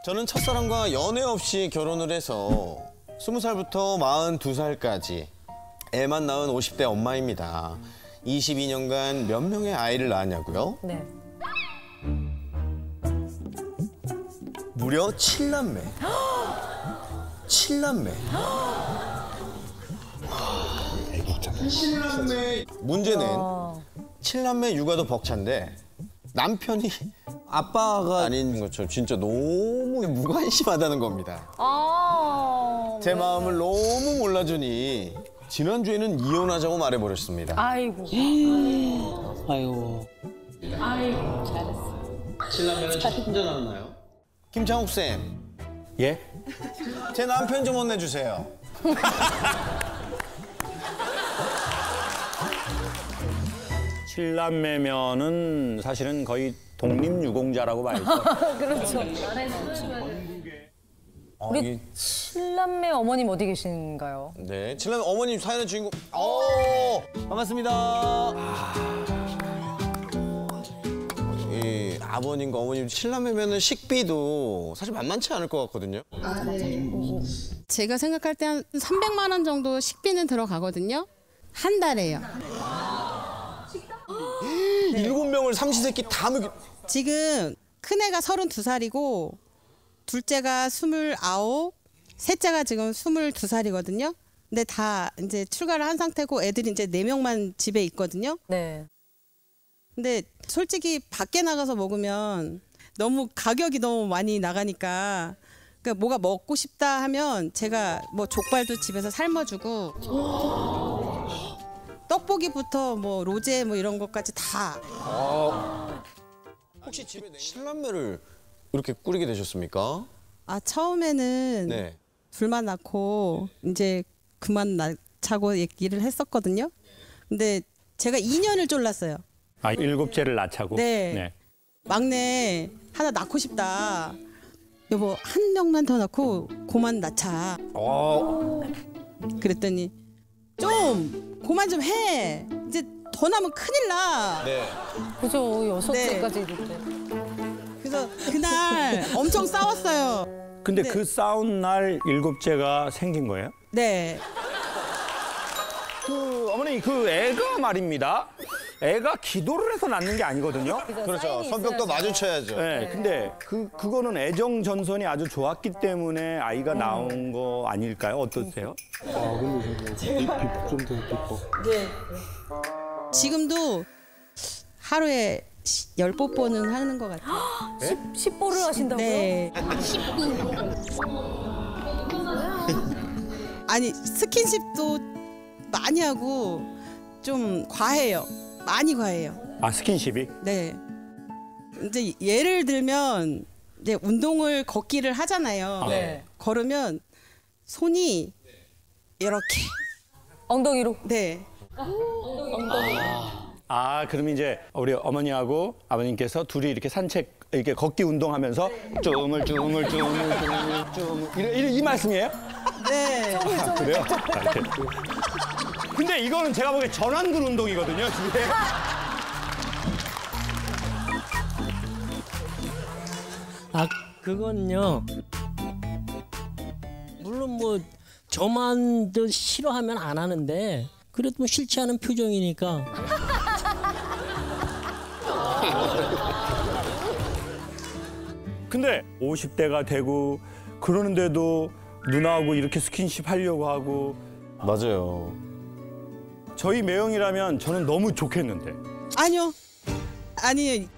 저는 첫사랑과 연애 없이 결혼을 해서 20살부터 42살까지 애만 낳은 50대 엄마입니다. 22년간 몇 명의 아이를 낳았냐고요? 네. 무려 7남매. 7남매. 7남매. 문제는 7남매 육아도 벅찬데 남편이 아빠가 아닌 것처럼 진짜 너무 무관심하다는 겁니다. 제 마음을 너무 몰라주니 지난주에는 이혼하자고 말해버렸습니다. 아이고. 아이고. 잘했어. 7남매는 혼자 낳았나요? 김창욱 쌤, 예? 제 남편 좀 혼내주세요. 칠남매면은 사실은 거의 독립유공자라고 봐야죠. 그렇죠. 우리 칠남매 어머님 어디 계신가요? 네, 7남매 어머님 사연의 주인공. 반갑습니다. 이 아버님과 어머님 7남매면은 식비도 사실 만만치 않을 것 같거든요. 제가 생각할 때 한 300만 원 정도 식비는 들어가거든요. 한 달에요. 7명을 삼시세끼 다 먹이. 지금 큰애가 32살이고 둘째가 29, 셋째가 지금 22살이거든요. 근데 다 이제 출가를 한 상태고 애들이 이제 4명만 집에 있거든요. 네. 근데 솔직히 밖에 나가서 먹으면 너무 가격이 너무 많이 나가니까 그러니까 뭐가 먹고 싶다 하면 제가 뭐 족발도 집에서 삶아주고 떡볶이부터 뭐 로제 뭐 이런 것까지 다. 혹시 집에 7남매를 이렇게 꾸리게 되셨습니까? 아 처음에는 네. 둘만 낳고 이제 그만 낳자고 얘기를 했었거든요. 근데 제가 2년을 쫄랐어요. 아, 일곱째를 낳자고? 네. 막내 하나 낳고 싶다. 여보 한 명만 더 낳고 그만 낳자. 그랬더니 좀 그만 좀 해. 이제 더 나면 큰일 나. 네. 그죠. 6세까지 네. 이럴 때. 그래서 그날 엄청 싸웠어요. 근데 네. 그 싸운 날 일곱째가 생긴 거예요? 네. 어머니 그 애가 말입니다. 애가 기도를 해서 낳는 게 아니거든요. 그렇죠. 성격도 마주쳐야죠. 네, 근데 그거는 애정 전선이 아주 좋았기 때문에 아이가 나온 거 아닐까요? 어떠세요? 근데 좀 더 비법. 네. 지금도 하루에 10뽀뽀는 하는 것 같아요. 10보를 하신다고요? 네. 아니 스킨십도 많이 하고 좀 과해요. 많이 과해요. 아, 스킨십이? 네. 이제 예를 들면 이제 운동을 걷기를 하잖아요. 네. 걸으면 손이 이렇게. 엉덩이로. 네. 아, 그럼 이제 우리 어머니하고 아버님께서 둘이 이렇게 산책, 이렇게 걷기 운동하면서 쭈물 이 말씀이에요? 네. 아, 그래요? 근데 이거는 제가 보기에 전완근 운동이거든요, 이게. 아, 그건요. 물론 뭐 저만 더 싫어하면 안 하는데 그래도 뭐 싫지 않은 표정이니까. 근데 50대가 되고 그러는데도 누나하고 이렇게 스킨십 하려고 하고. 맞아요. 저희 매형이라면 저는 너무 좋겠는데. 아니요. 아니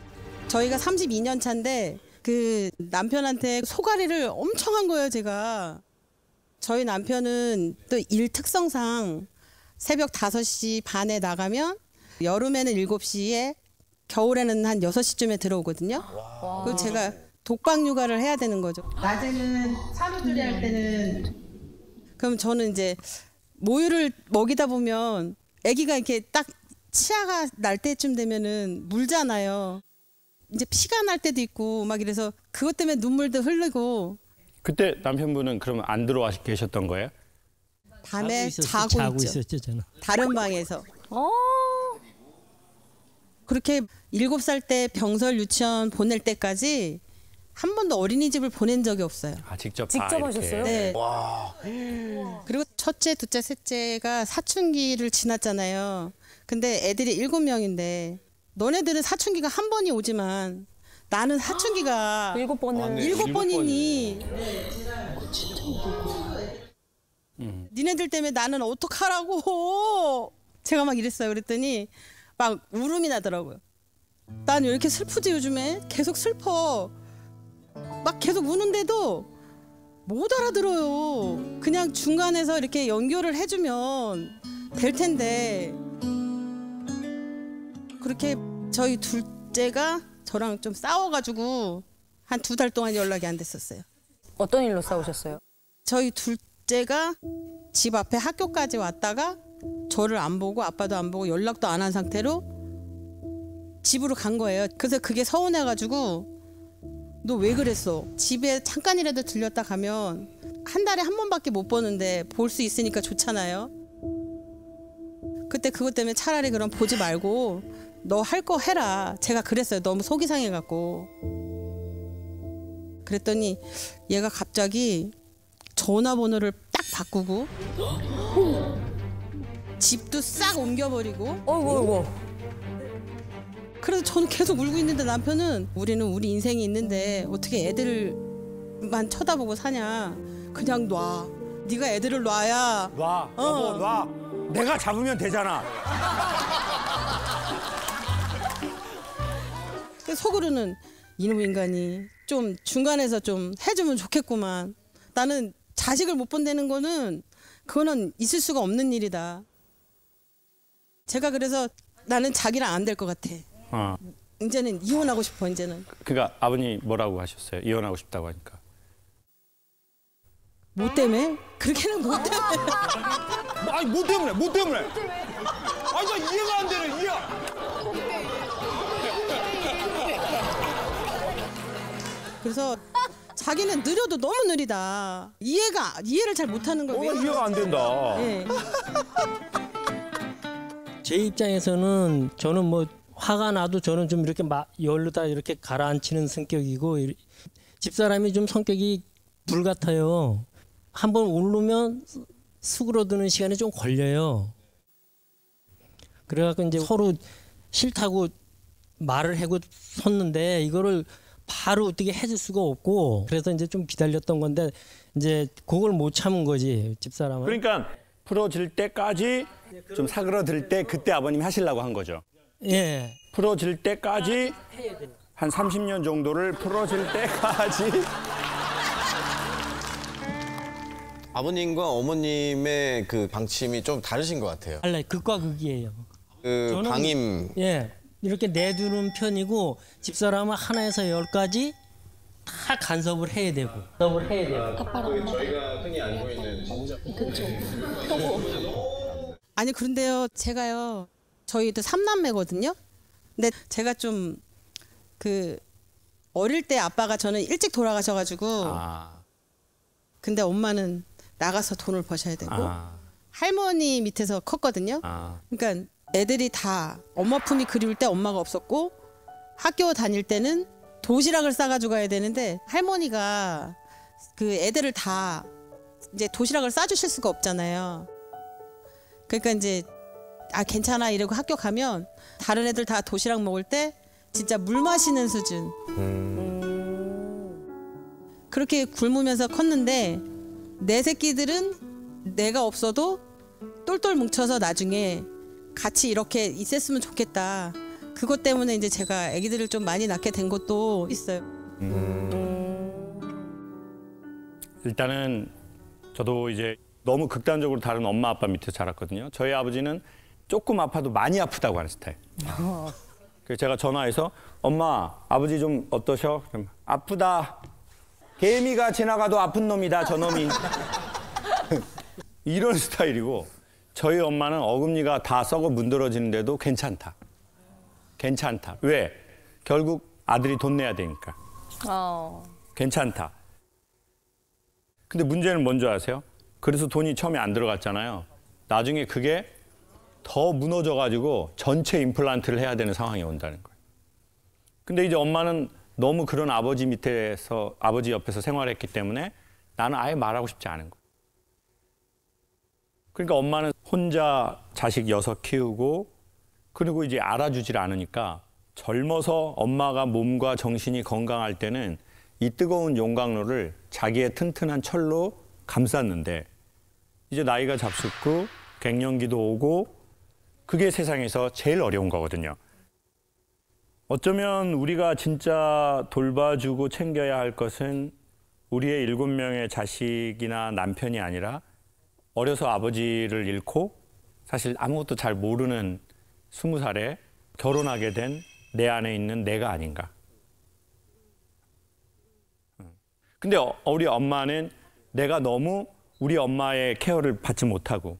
저희가 32년 차인데 그 남편한테 소가리를 엄청 한 거예요, 제가. 저희 남편은 또 일 특성상 새벽 5시 반에 나가면 여름에는 7시에 겨울에는 한 6시쯤에 들어오거든요. 그리고 제가 독박 육아를 해야 되는 거죠. 낮에는 산후조리 할 때는 그럼 저는 이제 모유를 먹이다 보면 아기가 이렇게 딱 치아가 날 때쯤 되면은 물잖아요. 이제 피가 날 때도 있고 막 이래서 그것 때문에 눈물도 흘리고. 그때 남편분은 그러면 안 들어와 계셨던 거예요? 밤에 자고 자고 있죠. 있었죠, 저는. 다른 방에서. 그렇게 7살 때 병설 유치원 보낼 때까지 한 번도 어린이집을 보낸 적이 없어요. 아, 직접 직접 이렇게. 하셨어요? 네. 그리고 첫째, 둘째, 셋째가 사춘기를 지났잖아요. 근데 애들이 7명인데 너네들은 사춘기가 한 번이 오지만 나는 사춘기가 7번을. 7번이니 니네들 때문에 나는 어떡하라고 제가 막 이랬어요. 그랬더니 막 울음이 나더라고요. 난 왜 이렇게 슬프지 요즘에? 계속 슬퍼. 막 계속 우는데도 못 알아들어요. 그냥 중간에서 이렇게 연결을 해주면 될 텐데. 그렇게 저희 둘째가 저랑 좀 싸워가지고 한 2달 동안 연락이 안 됐었어요. 어떤 일로 싸우셨어요? 저희 둘째가 집 앞에 학교까지 왔다가 저를 안 보고 아빠도 안 보고 연락도 안 한 상태로 집으로 간 거예요. 그래서 그게 서운해가지고 너 왜 그랬어? 집에 잠깐이라도 들렸다 가면 한 달에 한 번밖에 못 보는데 볼 수 있으니까 좋잖아요. 그때 그것 때문에 차라리 그럼 보지 말고 너 할 거 해라. 제가 그랬어요. 너무 속이 상해갖고. 그랬더니 얘가 갑자기 전화번호를 딱 바꾸고 집도 싹 옮겨버리고. 어이구. 그래서 저는 계속 울고 있는데 남편은 우리는 우리 인생이 있는데 어떻게 애들만 쳐다보고 사냐. 그냥 놔. 네가 애들을 놔야. 놔, 여보, 놔. 내가 잡으면 되잖아. 속으로는 이놈 인간이 좀 중간에서 좀 해주면 좋겠구만. 나는 자식을 못 본다는 거는 그거는 있을 수가 없는 일이다. 제가 그래서 나는 자기랑 안 될 것 같아. 이제는 이혼하고 싶어. 이제는. 그러니까 아버님 뭐라고 하셨어요? 이혼하고 싶다고 하니까. 뭐 때문에? 그렇게는 뭐 때문에? 아니 뭐 때문에? 뭐 때문에? 아니 나 이해가 안 되네. 이해. 그래서 자기는 느려도 너무 느리다. 이해를 잘 못하는 거예요. 이해가 안 된다. 예. 제 입장에서는 저는 뭐 화가 나도 저는 좀 이렇게 열로다 이렇게 가라앉히는 성격이고 집사람이 좀 성격이 불 같아요. 한번 오르면 수그러드는 시간이 좀 걸려요. 그래갖고 이제 서로 싫다고 말을 하고 섰는데 이거를 바로 어떻게 해줄 수가 없고 그래서 이제 좀 기다렸던 건데 이제 그걸 못 참은 거지 집사람은. 그러니까 풀어질 때까지 좀 사그러들 때 그때 아버님이 하시려고 한 거죠. 예. 풀어질 때까지 한 30년 정도를 풀어질 때까지. 아버님과 어머님의 그 방침이 좀 다르신 것 같아요. 달라요. 극과 극이에요. 그 저는- 방임 예. 이렇게 내두는 편이고 집사람은 하나에서 10까지 다 간섭을 해야 되고. 저희가 흔히 알고 있는 아니 그런데요. 제가요. 저희도 3남매거든요. 근데 제가 좀 그 어릴 때 아빠가 저는 일찍 돌아가셔가지고 근데 엄마는 나가서 돈을 버셔야 되고 할머니 밑에서 컸거든요. 그러니까 애들이 다 엄마 품이 그리울 때 엄마가 없었고 학교 다닐 때는 도시락을 싸가지고 가야 되는데 할머니가 그 애들을 다 이제 도시락을 싸주실 수가 없잖아요. 그러니까 이제 괜찮아 이러고 학교 가면 다른 애들 다 도시락 먹을 때 진짜 물 마시는 수준. 그렇게 굶으면서 컸는데 내 새끼들은 내가 없어도 똘똘 뭉쳐서 나중에 같이 이렇게 있었으면 좋겠다. 그것 때문에 이제 제가 아기들을 좀 많이 낳게 된 것도 있어요. 일단은 저도 이제 너무 극단적으로 다른 엄마 아빠 밑에 자랐거든요. 저희 아버지는 조금 아파도 많이 아프다고 하는 스타일. 그래서 제가 전화해서 엄마 아버지 좀 어떠셔? 그럼 아프다. 개미가 지나가도 아픈 놈이다 저놈이. 이런 스타일이고 저희 엄마는 어금니가 다 썩어 문드러지는데도 괜찮다. 괜찮다. 왜? 결국 아들이 돈 내야 되니까. 괜찮다. 근데 문제는 뭔지 아세요? 그래서 돈이 처음에 안 들어갔잖아요. 나중에 그게 더 무너져가지고 전체 임플란트를 해야 되는 상황이 온다는 거예요. 근데 이제 엄마는 너무 그런 아버지 밑에서 아버지 옆에서 생활했기 때문에 나는 아예 말하고 싶지 않은 거예요. 그러니까 엄마는 혼자 자식 6 키우고 그리고 이제 알아주질 않으니까 젊어서 엄마가 몸과 정신이 건강할 때는 이 뜨거운 용광로를 자기의 튼튼한 철로 감쌌는데 이제 나이가 잡숫고 갱년기도 오고 그게 세상에서 제일 어려운 거거든요. 어쩌면 우리가 진짜 돌봐주고 챙겨야 할 것은 우리의 7명의 자식이나 남편이 아니라 어려서 아버지를 잃고 사실 아무것도 잘 모르는 20살에 결혼하게 된 내 안에 있는 내가 아닌가. 근데 우리 엄마는 내가 너무 우리 엄마의 케어를 받지 못하고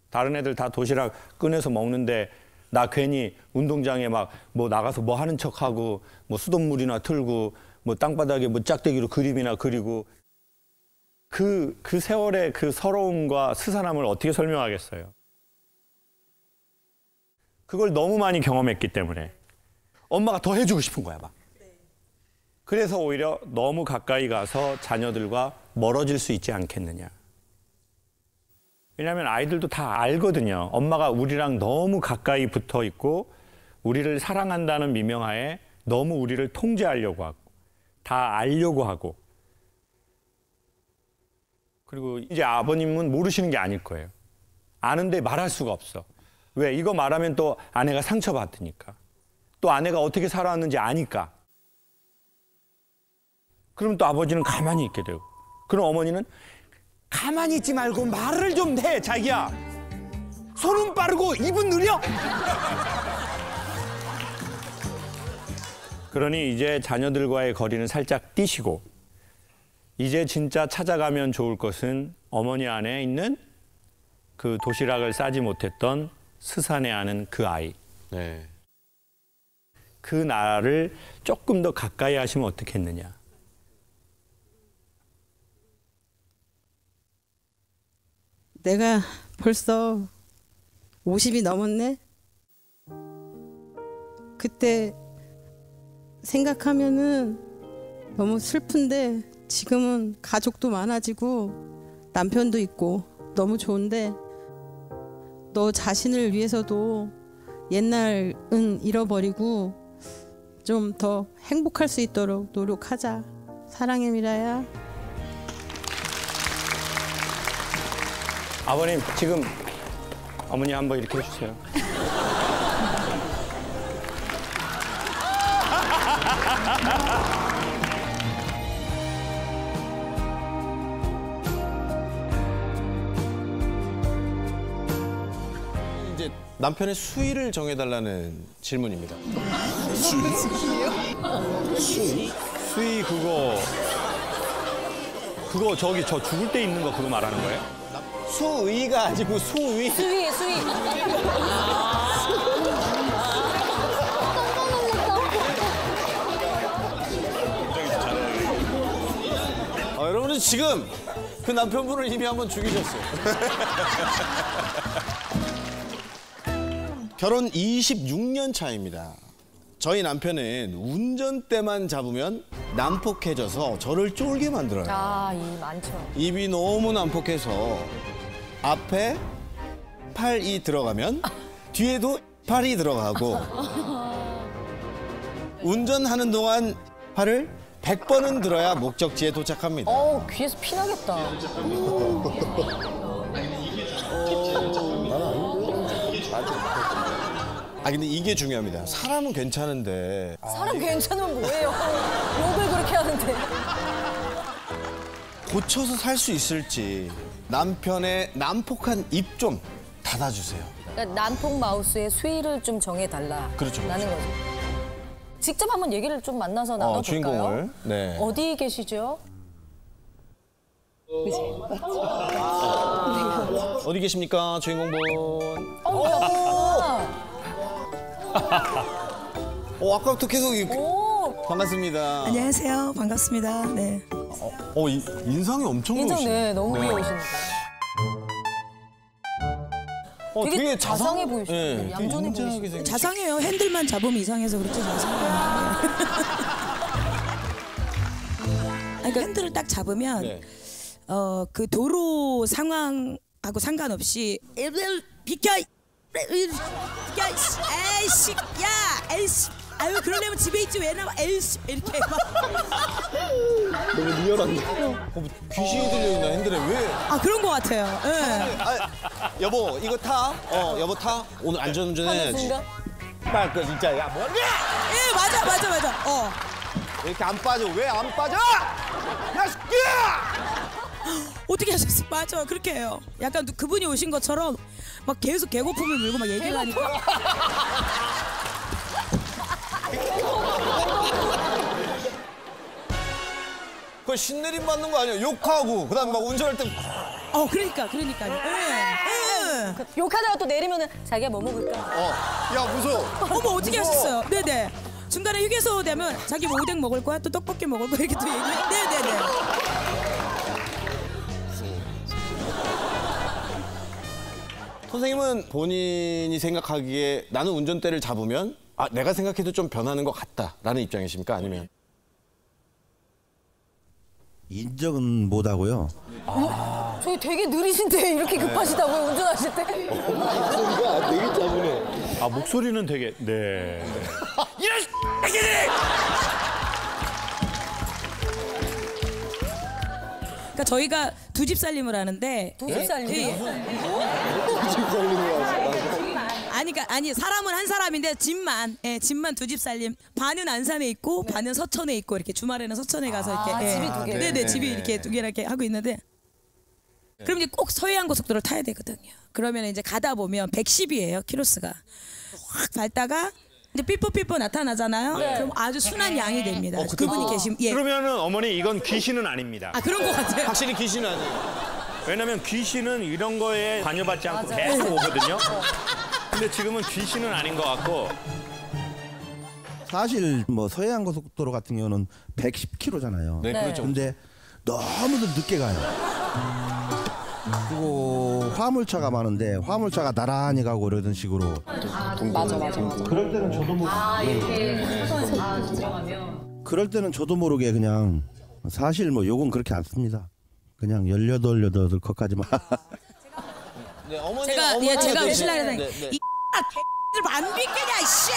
다른 애들 다 도시락 꺼내서 먹는데 나 괜히 운동장에 막 뭐 나가서 뭐 하는 척하고 뭐 수돗물이나 틀고 뭐 땅바닥에 뭐 짝대기로 그림이나 그리고 그 세월의 그 서러움과 스산함을 어떻게 설명하겠어요. 그걸 너무 많이 경험했기 때문에 엄마가 더 해주고 싶은 거야 막. 그래서 오히려 너무 가까이 가서 자녀들과 멀어질 수 있지 않겠느냐. 왜냐하면 아이들도 다 알거든요. 엄마가 우리랑 너무 가까이 붙어 있고 우리를 사랑한다는 미명하에 너무 우리를 통제하려고 하고 다 알려고 하고 그리고 이제 아버님은 모르시는 게 아닐 거예요. 아는데 말할 수가 없어. 왜? 이거 말하면 또 아내가 상처받으니까. 또 아내가 어떻게 살아왔는지 아니까. 그럼 또 아버지는 가만히 있게 되고 그럼 어머니는 가만히 있지 말고 말을 좀 해 자기야. 손은 빠르고 입은 느려. 그러니 이제 자녀들과의 거리는 살짝 띄시고 이제 진짜 찾아가면 좋을 것은 어머니 안에 있는 그 도시락을 싸지 못했던 스산해 하는 그 아이. 네. 그 나를 조금 더 가까이 하시면 어떻겠느냐. 내가 벌써 50이 넘었네. 그때 생각하면은 너무 슬픈데 지금은 가족도 많아지고 남편도 있고 너무 좋은데 너 자신을 위해서도 옛날은 잃어버리고 좀 더 행복할 수 있도록 노력하자. 사랑해 미라야. 아버님 지금 어머니 한번 이렇게 해주세요. 이제 남편의 수위를 정해달라는 질문입니다. 수위 그거 저기 저 죽을 때 입는 거 그거 말하는 거예요? 수의가 아니고 수위. 수위. 여러분은 지금 그 남편분을 이미 한번 죽이셨어요. 결혼 26년 차입니다. 저희 남편은 운전대만 잡으면 난폭해져서 저를 쫄게 만들어요. 아, 이 많죠. 입이 너무 난폭해서 앞에 팔이 들어가면 뒤에도 팔이 들어가고 운전하는 동안 팔을 100번은 들어야 목적지에 도착합니다. 귀에서 피 나겠다. 근데 이게 중요합니다. 사람은 괜찮은데 사람 괜찮으면 뭐예요? 욕을 그렇게 하는데. 고쳐서 살 수 있을지 남편의 난폭한 입 좀 닫아주세요. 그러니까 난폭 마우스의 수위를 좀 정해달라. 그렇죠. 라는 거죠. 직접 한번 얘기를 좀 만나서 나눠볼까요? 주인공을. 네. 어디 계시죠? 어디 계십니까, 주인공분? 아까부터 계속 반갑습니다. 안녕하세요. 반갑습니다. 네. 인상이 엄청 좋으시네. 네, 너무 귀여우십니다. 되게 자상해 보이시네요. 얌전해 보이시네요. 자상해요. 핸들만 잡으면 이상해서 그렇지 자상해요. 그러니까 핸들을 딱 잡으면 네. 그 도로 상황하고 상관없이 비켜 에이씨 야 에이씨 아유 그러려면 집에 있지 왜 나와 에이씨 이렇게 막 너무 리얼한데. 귀신이 들려있나 핸들에 왜? 그런 것 같아요. 예. 여보 이거 타? 여보 타? 오늘 안전운전 해야지. 빨리 진짜 야 뭐야? 예 맞아. 왜 이렇게 안 빠져? 왜 안 빠져? 야 새끼야! 어떻게 하셨어? 맞아 그렇게 해요. 약간 그분이 오신 것처럼 막 계속 개고픔을 물고 막 얘기를 하니까. 그거 신내림 받는 거 아니야? 욕하고 그다음에 막 운전할 때 그러니까요. 예. 욕하다가 또 내리면은 자기가 뭐 먹을까? 야 무서워. 어머 어떻게 하셨어요? 네네. 중간에 휴게소 되면 자기 뭐 오뎅 먹을 거야? 또 떡볶이 먹을 거야? 이렇게 또 얘기해. 네네네. 선생님은 본인이 생각하기에 나는 운전대를 잡으면 내가 생각해도 좀 변하는 것 같다라는 입장이십니까? 아니면 인정은 못하고요. 저희 되게 느리신데 이렇게 급하시다고요 운전하실 때? 되게 짜부네. 목소리는 되게 네. 그러니까 저희가 두 집 살림을 하는데 두 집 살림이요? 아니 사람은 한 사람인데 집만 두 집 살림. 반은 안산에 있고 반은 서천에 있고 이렇게 주말에는 서천에 가서 이렇게 집이 두 개. 네네 집이 이렇게 두 개나 이렇게 하고 있는데 그럼 이제 꼭 서해안 고속도로를 타야 되거든요. 그러면 이제 가다 보면 110이에요 키로수가 확 밟다가 이제 삐뽀삐뽀 나타나잖아요. 그럼 아주 순한 양이 됩니다. 그분이 계시면 그러면은 어머니 이건 귀신은 아닙니다. 그런 것 같아요. 확실히 귀신은 아니에요. 왜냐면 귀신은 이런 거에 관여받지 않고 계속 오거든요. 근데 지금은 귀신은 아닌 것 같고. 사실 뭐 서해안 고속도로 같은 경우는 110km잖아요. 네, 그렇죠. 근데 너무도 늦게 가요. 그리고 화물차가 많은데 화물차가 나란히 가고 이러던 식으로. 맞아. 그럴 때는 저도 그럴 때는 저도 모르게 그냥 사실 뭐 욕은 그렇게 안 씁니다. 그냥 18 것까지만. 네, 어머니 제가 우리 신랑이랑 네. 이 X들 안 비키냐 씨.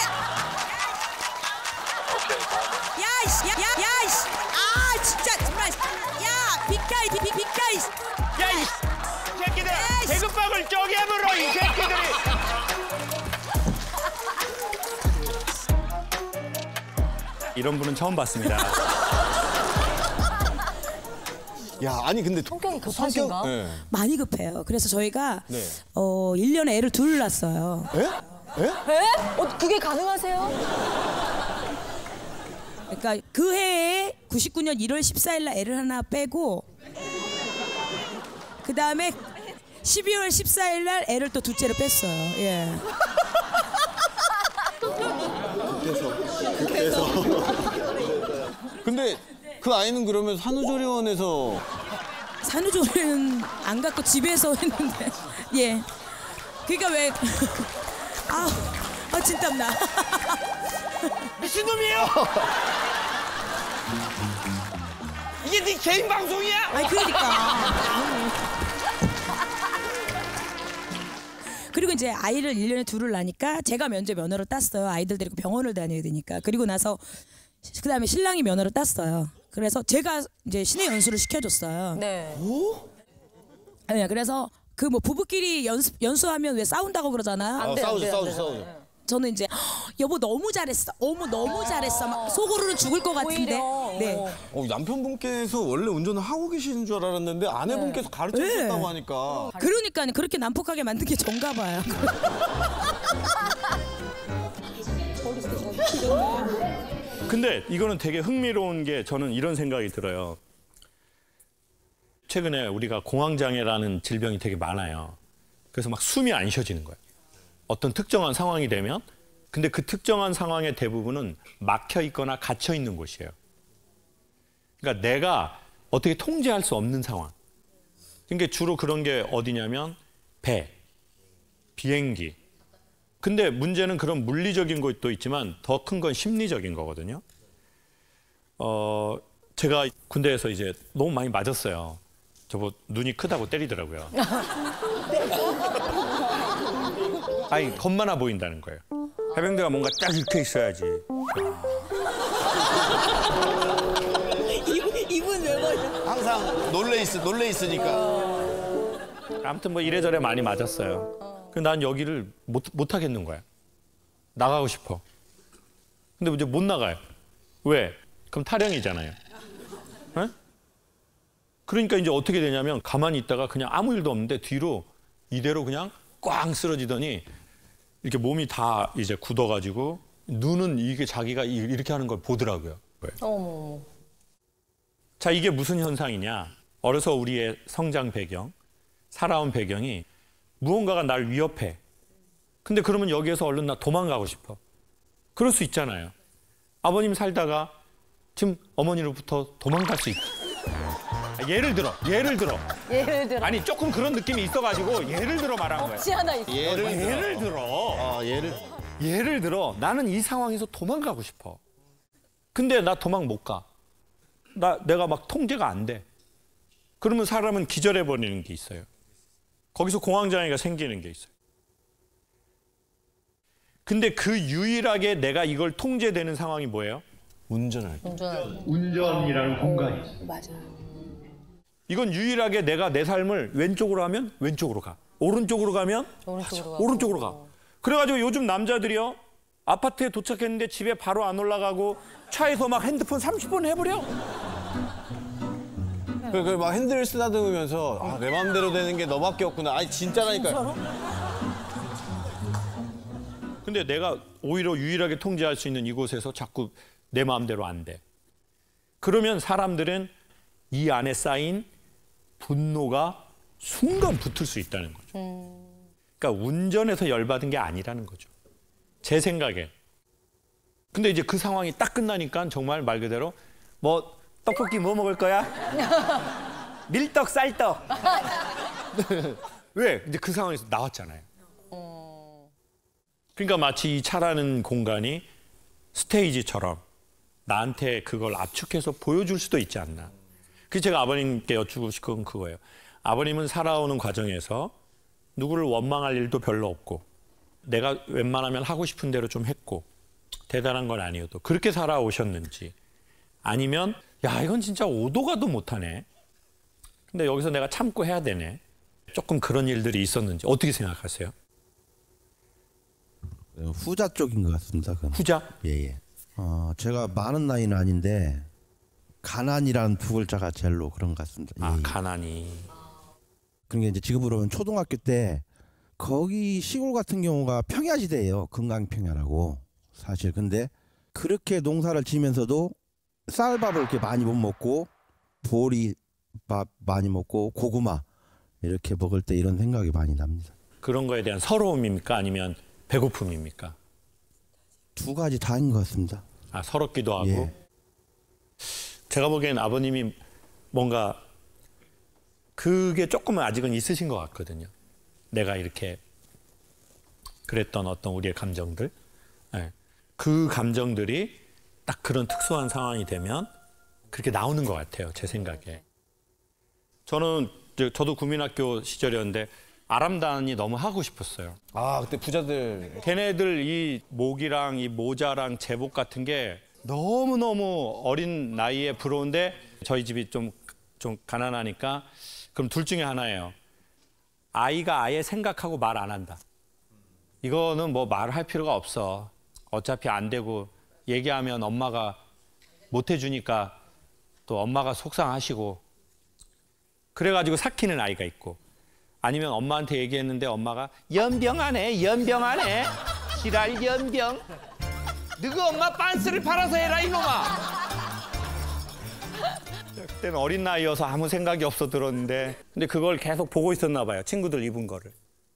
야 진짜 정말 야 비켜 야, 이 새끼들! 배급박을 쪼개 물어, 이 새끼들이! 이런 분은 처음 봤습니다. 야, 아니 근데 성격이 급하신가? 네. 많이 급해요. 그래서 저희가 네. 1년에 애를 둘 낳았어요. 에? 에? 그게 가능하세요? 그러니까 그 해에 99년 1월 14일 날 애를 하나 빼고 그 다음에 12월 14일 날 애를 또 둘째를 뺐어요. 예. 근데 그 아이는 그러면 산후조리원에서 산후조리는 안 갖고 집에서 했는데 예. 그러니까 왜 진땀나. 미친놈이에요! 이게 네 개인 방송이야? 아니 그러니까. 그리고 이제 아이를 1년에 둘을 낳으니까 제가 면제 면허를 땄어요. 아이들 데리고 병원을 다녀야 되니까. 그리고 나서 그다음에 신랑이 면허를 땄어요. 그래서 제가 이제 신의 연수를 시켜줬어요. 네. 네, 그래서 그 뭐 부부끼리 연수하면 왜 싸운다고 그러잖아요. 안 돼요, 안 돼요, 안 돼요. 싸우죠. 저는 이제 여보 너무 잘했어. 어머 너무 잘했어. 막 속으로는 죽을 것 같은데. 오히려, 네. 남편분께서 원래 운전을 하고 계시는 줄 알았는데 아내분께서 가르쳐 주셨다고 네. 하니까 그러니까 그렇게 난폭하게 만든 게 전가 봐요. 근데 이거는 되게 흥미로운 게 저는 이런 생각이 들어요. 최근에 우리가 공황장애라는 질병이 되게 많아요. 그래서 막 숨이 안 쉬어지는 거예요. 어떤 특정한 상황이 되면 근데 그 특정한 상황의 대부분은 막혀 있거나 갇혀 있는 곳이에요. 그러니까 내가 어떻게 통제할 수 없는 상황. 그러니까 주로 그런 게 어디냐면 배, 비행기. 근데 문제는 그런 물리적인 것도 있지만 더 큰 건 심리적인 거거든요. 제가 군대에서 이제 너무 많이 맞았어요. 저보 눈이 크다고 때리더라고요. 아니 겁많아 보인다는 거예요. 해병대가 뭔가 딱 이렇게 있어야지. 이분 왜 그러죠? 항상 놀래 있으니까. 아무튼 뭐 이래저래 많이 맞았어요. 근데 난 여기를 못 하겠는 거야. 나가고 싶어. 근데 이제 못 나가요. 왜? 그럼 탈영이잖아요. 에? 그러니까 이제 어떻게 되냐면 가만히 있다가 그냥 아무 일도 없는데 뒤로 이대로 그냥 꽝 쓰러지더니 이렇게 몸이 다 이제 굳어가지고 눈은 이게 자기가 이렇게 하는 걸 보더라고요. 어머. 자, 이게 무슨 현상이냐? 어려서 우리의 성장 배경, 살아온 배경이 무언가가 날 위협해. 근데 그러면 여기에서 얼른 나 도망가고 싶어. 그럴 수 있잖아요. 아버님 살다가 지금 어머니로부터 도망갈 수 있다. 예를 들어. 아니 조금 그런 느낌이 있어가지고 예를 들어 말한 거예요. 없지 하나 있어. 예를 들어 나는 이 상황에서 도망가고 싶어. 근데 나 도망 못 가. 내가 막 통제가 안 돼. 그러면 사람은 기절해버리는 게 있어요. 거기서 공황장애가 생기는 게 있어요. 근데 그 유일하게 내가 이걸 통제되는 상황이 뭐예요? 운전할 때. 운전이라는 공간이 있어요. 맞아요. 이건 유일하게 내가 내 삶을 왼쪽으로 하면 왼쪽으로 가. 오른쪽으로 가면 오른쪽으로 가. 그래가지고 요즘 남자들이요. 아파트에 도착했는데 집에 바로 안 올라가고 차에서 막 핸드폰 30분 해버려. 막 핸들을 쓰다듬으면서 내 마음대로 되는 게 너밖에 없구나. 아니 진짜라니까요. 근데 내가 오히려 유일하게 통제할 수 있는 이곳에서 자꾸 내 마음대로 안 돼. 그러면 사람들은 이 안에 쌓인 분노가 순간 붙을 수 있다는 거죠. 그러니까 운전해서 열받은 게 아니라는 거죠. 제 생각에. 근데 이제 그 상황이 딱 끝나니까 정말 말 그대로 뭐 떡볶이 뭐 먹을 거야? 밀떡, 쌀떡. 왜? 이제 그 상황에서 나왔잖아요. 그러니까 마치 이 차라는 공간이 스테이지처럼 나한테 그걸 압축해서 보여줄 수도 있지 않나. 그래서 제가 아버님께 여쭈고 싶은 건 그거예요. 아버님은 살아오는 과정에서 누구를 원망할 일도 별로 없고 내가 웬만하면 하고 싶은 대로 좀 했고 대단한 건 아니어도 그렇게 살아오셨는지 아니면 야 이건 진짜 오도 가도 못하네. 근데 여기서 내가 참고 해야 되네. 조금 그런 일들이 있었는지 어떻게 생각하세요? 후자 쪽인 것 같습니다. 그건. 후자? 예. 제가 많은 나이는 아닌데 가난이라는 두 글자가 제일로 그런 것 같습니다. 아, 예. 가난이. 그러니까 이제 지금으로 보면 초등학교 때 거기 시골 같은 경우가 평야지대예요. 금강평야라고 사실. 근데 그렇게 농사를 지면서도 쌀밥을 이렇게 많이 못 먹고 보리밥 많이 먹고 고구마 이렇게 먹을 때 이런 생각이 많이 납니다. 그런 거에 대한 서러움입니까? 아니면 배고픔입니까? 두 가지 다인 것 같습니다. 아, 서럽기도 하고. 예. 제가 보기엔 아버님이 뭔가 그게 조금은 아직은 있으신 것 같거든요. 내가 이렇게 그랬던 어떤 우리의 감정들. 네. 그 감정들이 딱 그런 특수한 상황이 되면 그렇게 나오는 것 같아요. 제 생각에. 저도 국민학교 시절이었는데 아람단이 너무 하고 싶었어요. 아 그때 부자들. 걔네들 이 목이랑 이 모자랑 제복 같은 게 너무너무 어린 나이에 부러운데 저희 집이 좀 가난하니까 그럼 둘 중에 하나예요. 아이가 아예 생각하고 말 안 한다. 이거는 뭐 말할 필요가 없어. 어차피 안 되고 얘기하면 엄마가 못 해주니까 또 엄마가 속상하시고 그래가지고 삭히는 아이가 있고 아니면 엄마한테 얘기했는데 엄마가 연병하네 지랄 연병 너희 엄마 빤스를 팔아서 해라 이놈아. 그때는 어린 나이여서 아무 생각이 없어 들었는데 근데 그걸 계속 보고 있었나 봐요. 친구들 입은 거를.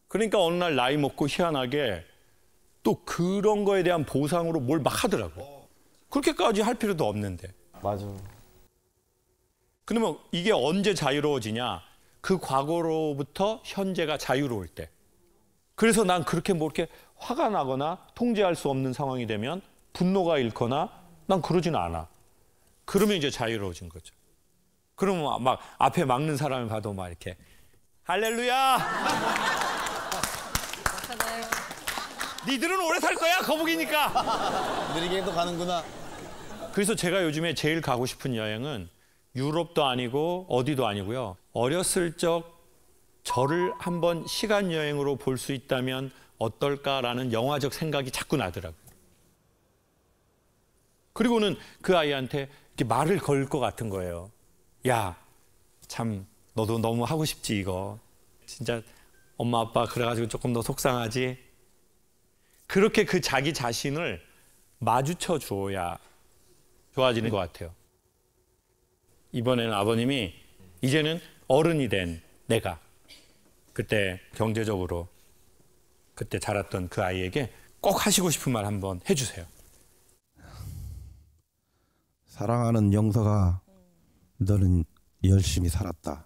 그러니까 어느 날 나이 먹고 희한하게 또 그런 거에 대한 보상으로 뭘 막 하더라고. 그렇게까지 할 필요도 없는데. 맞아. 그러면 이게 언제 자유로워지냐? 그 과거로부터 현재가 자유로울 때. 그래서 난 그렇게 뭐 이렇게 화가 나거나 통제할 수 없는 상황이 되면 분노가 일거나 난 그러지는 않아. 그러면 이제 자유로워진 거죠. 그러면 막 앞에 막는 사람을 봐도 막 이렇게 할렐루야. 니들은 오래 살 거야 거북이니까. 느리게도 가는구나. 그래서 제가 요즘에 제일 가고 싶은 여행은 유럽도 아니고 어디도 아니고요. 어렸을 적 저를 한번 시간 여행으로 볼 수 있다면 어떨까라는 영화적 생각이 자꾸 나더라고요. 그리고는 그 아이한테 이렇게 말을 걸 것 같은 거예요. 야, 참 너도 너무 하고 싶지 이거. 진짜 엄마 아빠 그래가지고 조금 더 속상하지. 그렇게 그 자기 자신을 마주쳐 주어야 좋아지는 것 같아요. 이번에는 아버님이 이제는 어른이 된 내가 그때 경제적으로 그때 자랐던 그 아이에게 꼭 하시고 싶은 말 한번 해주세요. 사랑하는 영서가 너는 열심히 살았다.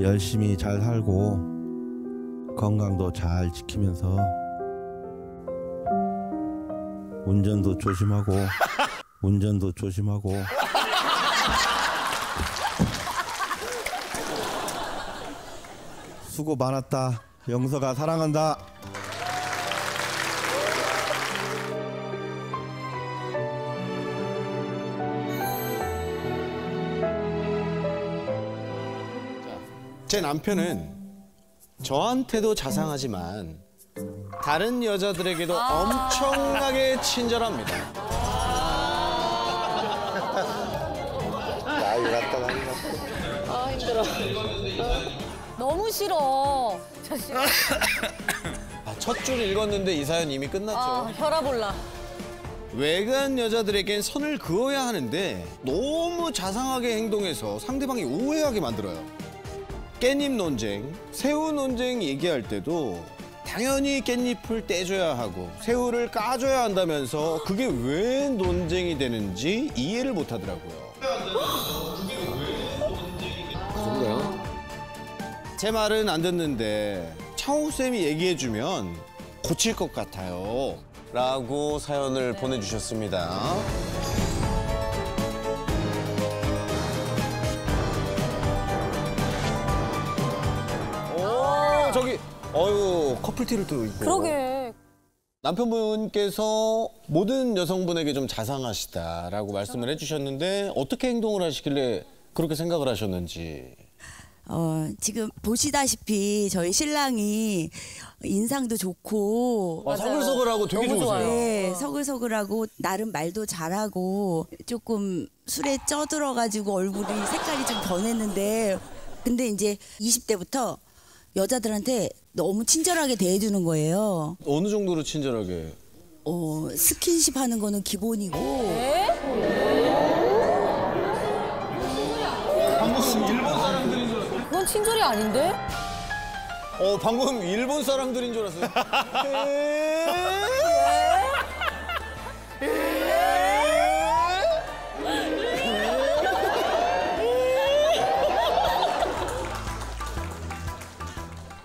열심히 잘 살고 건강도 잘 지키면서 운전도 조심하고 수고 많았다. 영서가 사랑한다. 제 남편은 저한테도 자상하지만 다른 여자들에게도 엄청나게 친절합니다. 나이 갔다. 아 힘들어. 너무 싫어. 첫 줄 읽었는데 이 사연 이미 끝났죠. 아 혈압 올라. 외간 여자들에겐 선을 그어야 하는데 너무 자상하게 행동해서 상대방이 오해하게 만들어요. 깻잎 논쟁, 새우 논쟁 얘기할 때도 당연히 깻잎을 떼줘야 하고 새우를 까줘야 한다면서 그게 왜 논쟁이 되는지 이해를 못 하더라고요. 그런가요? 제 말은 안 듣는데 창호쌤이 얘기해주면 고칠 것 같아요. 라고 사연을 보내주셨습니다. 오, 저기, 어유 커플티를 또 입고. 그러게. 남편분께서 모든 여성분에게 좀 자상하시다라고 말씀을 해주셨는데 어떻게 행동을 하시길래 그렇게 생각을 하셨는지. 지금 보시다시피 저희 신랑이 인상도 좋고 서글서글하고 되게 너무 좋으세요. 좋아요. 네, 서글서글하고 나름 말도 잘하고 조금 술에 쪄들어가지고 얼굴이 색깔이 좀 변했는데 근데 이제 20대부터 여자들한테 너무 친절하게 대해주는 거예요. 어느 정도로 친절하게? 스킨십 하는 거는 기본이고 그건 친절이 아닌데? 방금 일본 사람들인 줄 알았어요.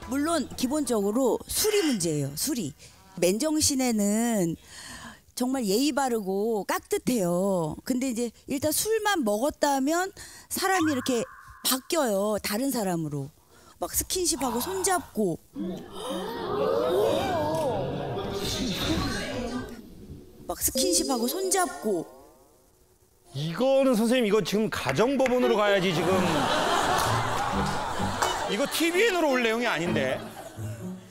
물론 기본적으로 술이 문제예요. 술이. 맨정신에는 정말 예의 바르고 깍듯해요. 근데 이제 일단 술만 먹었다면 사람이 이렇게 바뀌어요. 다른 사람으로. 막 스킨십하고 손잡고. 막 스킨십하고 손잡고. 이거는 선생님 이거 지금 가정법원으로 가야지 지금. 이거 TVN으로 올 내용이 아닌데.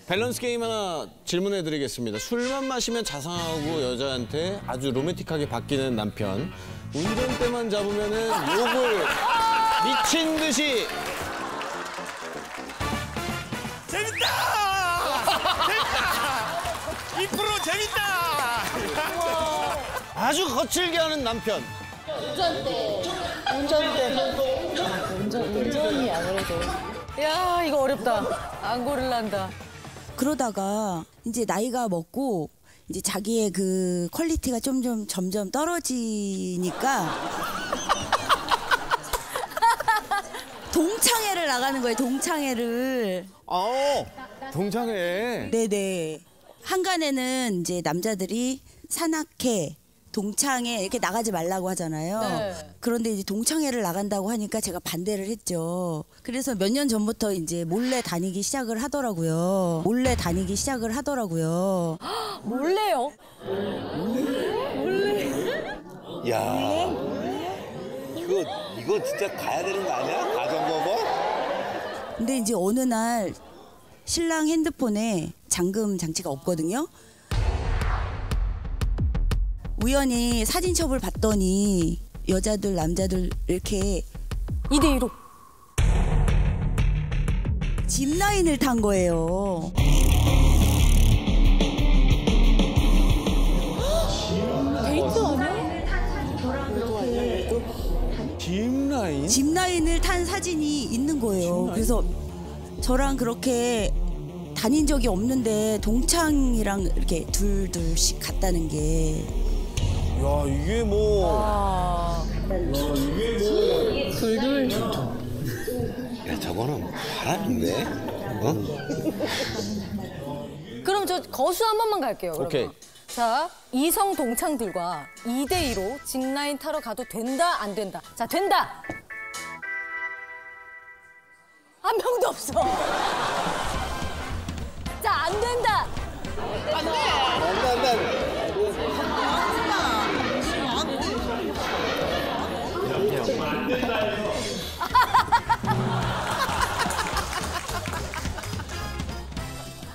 밸런스 게임 하나 질문해 드리겠습니다. 술만 마시면 자상하고 여자한테 아주 로맨틱하게 바뀌는 남편. 운전대만 잡으면은 욕을 미친 듯이. 재밌다! 재밌다! 이 프로 재밌다! 아주 거칠게 하는 남편. 운전이 아무래도. 야 이거 어렵다. 안 고를란다. 그러다가 이제 나이가 먹고 이제 자기의 그 퀄리티가 점점 떨어지니까 동창회를 나가는 거예요. 동창회를. 동창회. 네네. 한간에는 이제 남자들이 산악회, 동창회 이렇게 나가지 말라고 하잖아요. 네. 그런데 이제 동창회를 나간다고 하니까 제가 반대를 했죠. 그래서 몇 년 전부터 이제 몰래 다니기 시작을 하더라고요. 몰래요? 몰래요? 야, 이거 진짜 가야 되는 거 아니야? 가정법원? 근데 이제 어느 날 신랑 핸드폰에 잠금 장치가 없거든요. 우연히 사진첩을 봤더니 여자들 남자들 이렇게 2대2로. 짚라인을 탄 거예요. 데이트 아니야? 짚라인? 짚라인을 탄 사진이 있는 거예요. 그래서 저랑 그렇게 다닌 적이 없는데 동창이랑 이렇게 둘둘씩 갔다는 게 야, 이게 뭐. 둘둘. 야, 저거는 바람인데? 그럼 저 거수 한 번만 갈게요. 그러면. 오케이. 자, 이성 동창들과 2대2로 짚라인 타러 가도 된다, 안 된다. 자, 된다. 한 명도 없어. 자, 안 된다. 안 돼.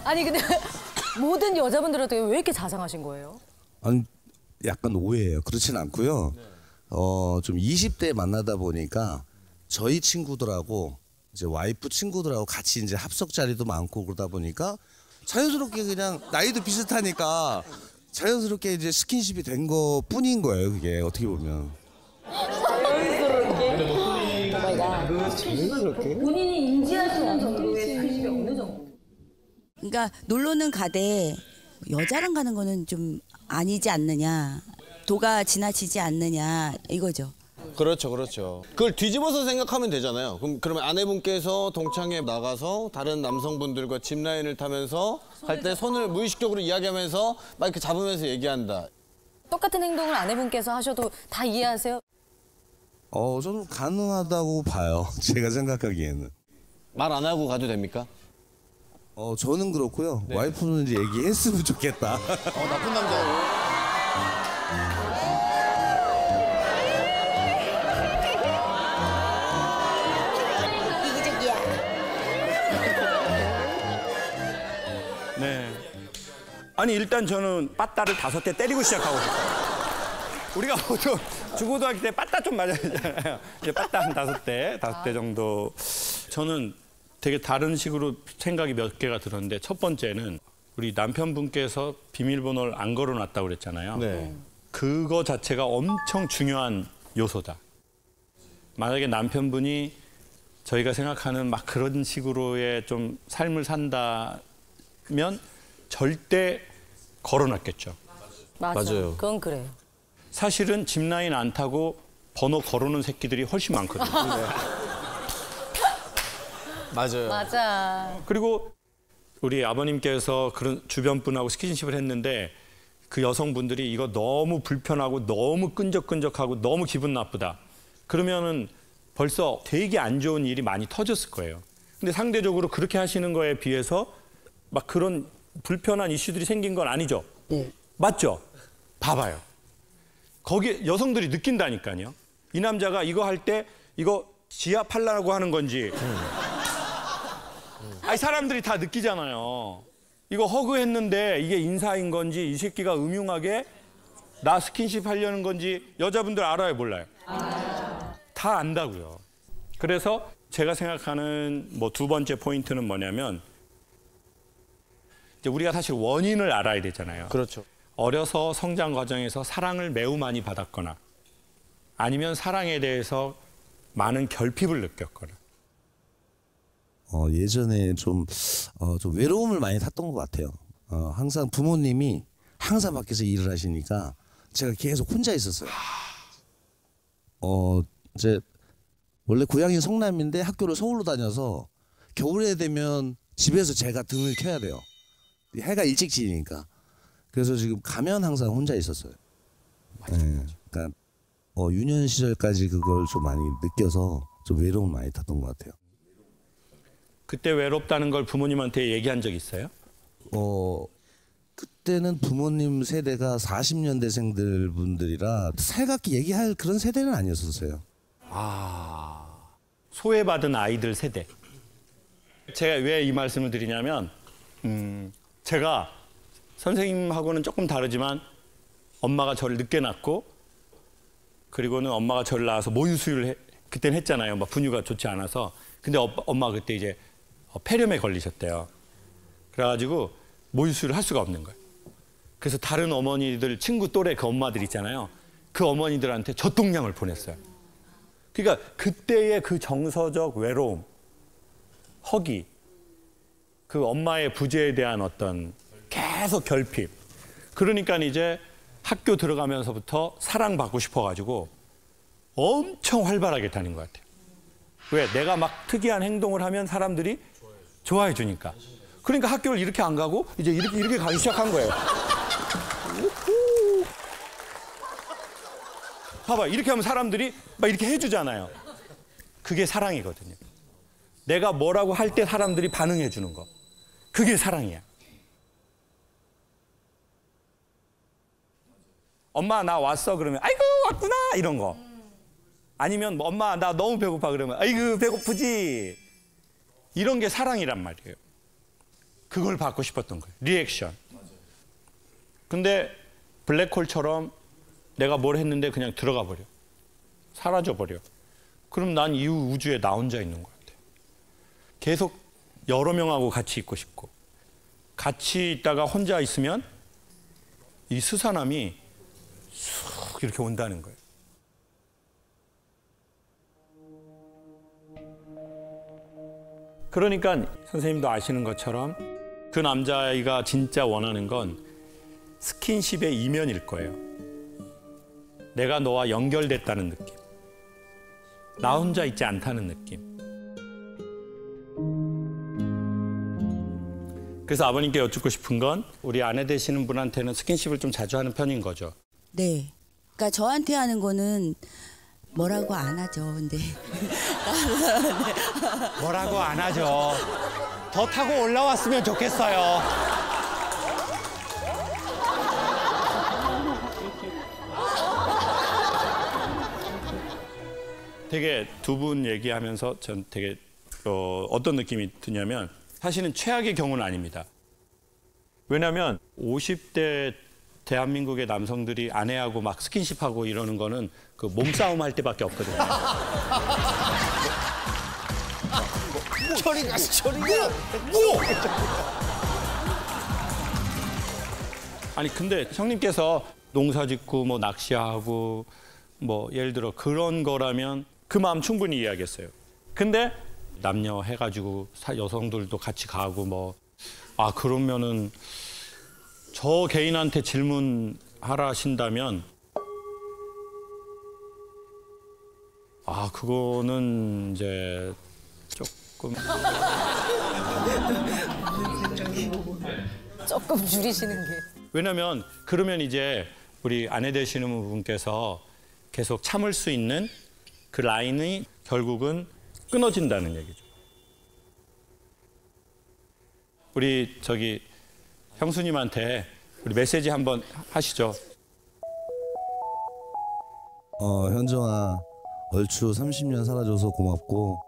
아니 근데 모든 여자분들한테 왜 이렇게 자상하신 거예요? 아니, 약간 오해예요. 그렇진 않고요. 좀 20대 만나다 보니까 저희 친구들하고 이제 와이프 친구들하고 같이 이제 합석 자리도 많고 그러다 보니까 자연스럽게 그냥 나이도 비슷하니까 자연스럽게 이제 스킨십이 된 거 뿐인 거예요. 그게 어떻게 보면. 본인이 인지하시는 정도의 스킨십이 어느 정도? 그러니까 놀러는 가되 여자랑 가는 거는 좀 아니지 않느냐. 도가 지나치지 않느냐 이거죠. 그렇죠. 그걸 뒤집어서 생각하면 되잖아요. 그러면 아내분께서 동창회 나가서 다른 남성분들과 짚라인을 타면서 할 때 손을 무의식적으로 이야기하면서 막 이렇게 잡으면서 얘기한다. 똑같은 행동을 아내분께서 하셔도 다 이해하세요? 저는 가능하다고 봐요. 제가 생각하기에는. 말 안 하고 가도 됩니까? 저는 그렇고요. 와이프는 이제 얘기했으면 좋겠다. 나쁜 남자고. 네. 아니 일단 저는 빠따를 5대 때리고 시작하고 싶어요. 우리가 보통 중고등학교 때 빠따 좀 맞아야 되잖아요. 이제 빠따 한 5대 정도. 저는 되게 다른 식으로 생각이 몇 개가 들었는데 첫 번째는 우리 남편분께서 비밀번호를 안 걸어놨다고 그랬잖아요. 네. 그거 자체가 엄청 중요한 요소다. 만약에 남편분이 저희가 생각하는 막 그런 식으로의 좀 삶을 산다면 절대 걸어놨겠죠. 맞아요. 그건 그래요. 사실은 짚라인 안 타고 번호 걸어놓은 새끼들이 훨씬 많거든요. 맞아요. 맞아. 그리고 우리 아버님께서 그런 주변 분하고 스킨십을 했는데 그 여성분들이 이거 너무 불편하고 너무 끈적끈적하고 너무 기분 나쁘다. 그러면은 벌써 되게 안 좋은 일이 많이 터졌을 거예요. 근데 상대적으로 그렇게 하시는 거에 비해서 막 그런 불편한 이슈들이 생긴 건 아니죠. 네. 맞죠? 봐봐요. 거기 여성들이 느낀다니까요. 이 남자가 이거 할 때 이거 지압하려고 하는 건지. 아니 사람들이 다 느끼잖아요. 이거 허그했는데 이게 인사인 건지 이 새끼가 음흉하게 나 스킨십 하려는 건지 여자분들 알아요, 몰라요? 다 안다고요. 그래서 제가 생각하는 뭐 두 번째 포인트는 뭐냐면 이제 우리가 사실 원인을 알아야 되잖아요. 그렇죠. 어려서 성장 과정에서 사랑을 매우 많이 받았거나 아니면 사랑에 대해서 많은 결핍을 느꼈거나 예전에 좀 외로움을 많이 탔던 것 같아요. 항상 부모님이 항상 밖에서 일을 하시니까 제가 계속 혼자 있었어요. 이제 원래 고향이 성남인데 학교를 서울로 다녀서 겨울에 되면 집에서 제가 등을 켜야 돼요. 해가 일찍 지니까. 그래서 지금 가면 항상 혼자 있었어요. 네, 그러니까 유년 시절까지 그걸 좀 많이 느껴서 좀 외로움을 많이 탔던 것 같아요. 그때 외롭다는 걸 부모님한테 얘기한 적 있어요? 그때는 부모님 세대가 40년대생들 분들이라 살갑게 얘기할 그런 세대는 아니었었어요. 소외받은 아이들 세대. 제가 왜 이 말씀을 드리냐면 제가 선생님하고는 조금 다르지만 엄마가 저를 늦게 낳고 그리고는 엄마가 저를 낳아서 모유수유를 그때는 했잖아요. 막 분유가 좋지 않아서. 근데 엄마가 그때 이제 폐렴에 걸리셨대요. 그래가지고 모유수유를 할 수가 없는 거예요. 그래서 다른 어머니들 친구 또래 그 엄마들 있잖아요. 그 어머니들한테 젖동량을 보냈어요. 그러니까 그때의 그 정서적 외로움, 허기, 그 엄마의 부재에 대한 어떤 계속 결핍. 그러니까 이제 학교 들어가면서부터 사랑받고 싶어가지고 엄청 활발하게 다닌 것 같아요. 왜? 내가 막 특이한 행동을 하면 사람들이 좋아해 주니까. 그러니까 학교를 이렇게 안 가고 이제 이렇게 가기 시작한 거예요. 봐봐, 이렇게 하면 사람들이 막 이렇게 해주잖아요. 그게 사랑이거든요. 내가 뭐라고 할 때 사람들이 반응해 주는 거. 그게 사랑이야. 엄마 나 왔어 그러면 아이고 왔구나 이런 거. 아니면 뭐, 엄마 나 너무 배고파 그러면 아이고 배고프지. 이런 게 사랑이란 말이에요. 그걸 받고 싶었던 거예요. 리액션. 근데 블랙홀처럼 내가 뭘 했는데 그냥 들어가 버려. 사라져 버려. 그럼 난 이 우주에 나 혼자 있는 것 같아요. 계속 여러 명하고 같이 있고 싶고 같이 있다가 혼자 있으면 이 스산함이 쑥 이렇게 온다는 거예요. 그러니까 선생님도 아시는 것처럼 그 남자아이가 진짜 원하는 건 스킨십의 이면일 거예요. 내가 너와 연결됐다는 느낌. 나 혼자 있지 않다는 느낌. 그래서 아버님께 여쭙고 싶은 건 우리 아내 되시는 분한테는 스킨십을 좀 자주 하는 편인 거죠? 네. 그러니까 저한테 하는 거는 뭐라고 안 하죠. 근데 뭐라고 안 하죠. 더 타고 올라왔으면 좋겠어요. 되게 두 분 얘기하면서 전 되게 어떤 느낌이 드냐면 사실은 최악의 경우는 아닙니다. 왜냐하면 50대 대한민국의 남성들이 아내하고 막 스킨십하고 이러는 거는 그 몸싸움 할 때밖에 없거든요. 저리 가. 아니 근데 형님께서 농사 짓고 뭐 낚시하고 뭐 예를 들어 그런 거라면 그 마음 충분히 이해하겠어요. 근데 남녀 해가지고 여성들도 같이 가고 뭐 그러면은 저 개인한테 질문하라 하신다면 그거는 이제 조금 줄이시는 게. 왜냐면 그러면 이제 우리 아내 되시는 분께서 계속 참을 수 있는 그 라인이 결국은 끊어진다는 얘기죠. 우리 형수님한테 우리 메시지 한번 하시죠. 현정아, 얼추 30년 살아줘서 고맙고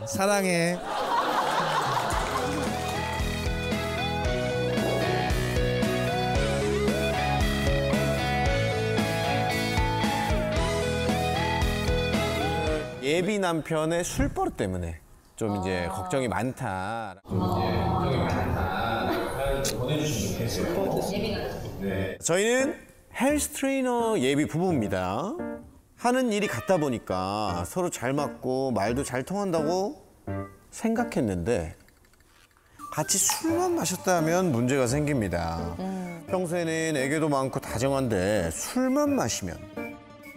사랑해. 예비 남편의 술버릇 때문에 좀 이제 걱정이 많다. 저희는 헬스 트레이너 예비 부부입니다. 하는 일이 같다 보니까 서로 잘 맞고 말도 잘 통한다고 생각했는데 같이 술만 마셨다면 문제가 생깁니다. 평소에는 애교도 많고 다정한데 술만 마시면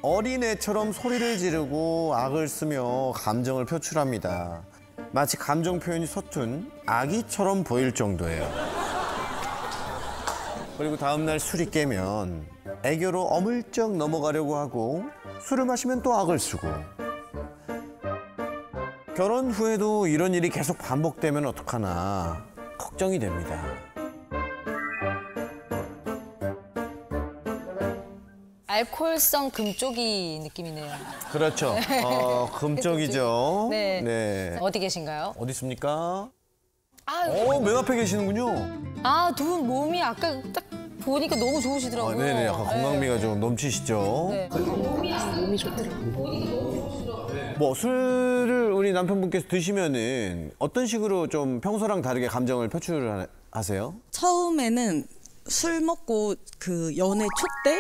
어린애처럼 소리를 지르고 악을 쓰며 감정을 표출합니다. 마치 감정 표현이 서툰 아기처럼 보일 정도예요. 그리고 다음날 술이 깨면 애교로 어물쩍 넘어가려고 하고 술을 마시면 또 악을 쓰고 결혼 후에도 이런 일이 계속 반복되면 어떡하나 걱정이 됩니다. 알코올성 금쪽이 느낌이네요. 그렇죠. 금쪽이죠. 네. 네. 어디 계신가요? 어디 있습니까? 아, 맨 앞에 계시는군요. 두 분 몸이 아까 딱 보니까 너무 좋으시더라고요. 네네, 약간 건강미가 좀 넘치시죠. 네. 몸이 좋더라고요. 뭐 술을 우리 남편분께서 드시면은 어떤 식으로 좀 평소랑 다르게 감정을 표출하세요? 처음에는 술 먹고 그 연애 초 때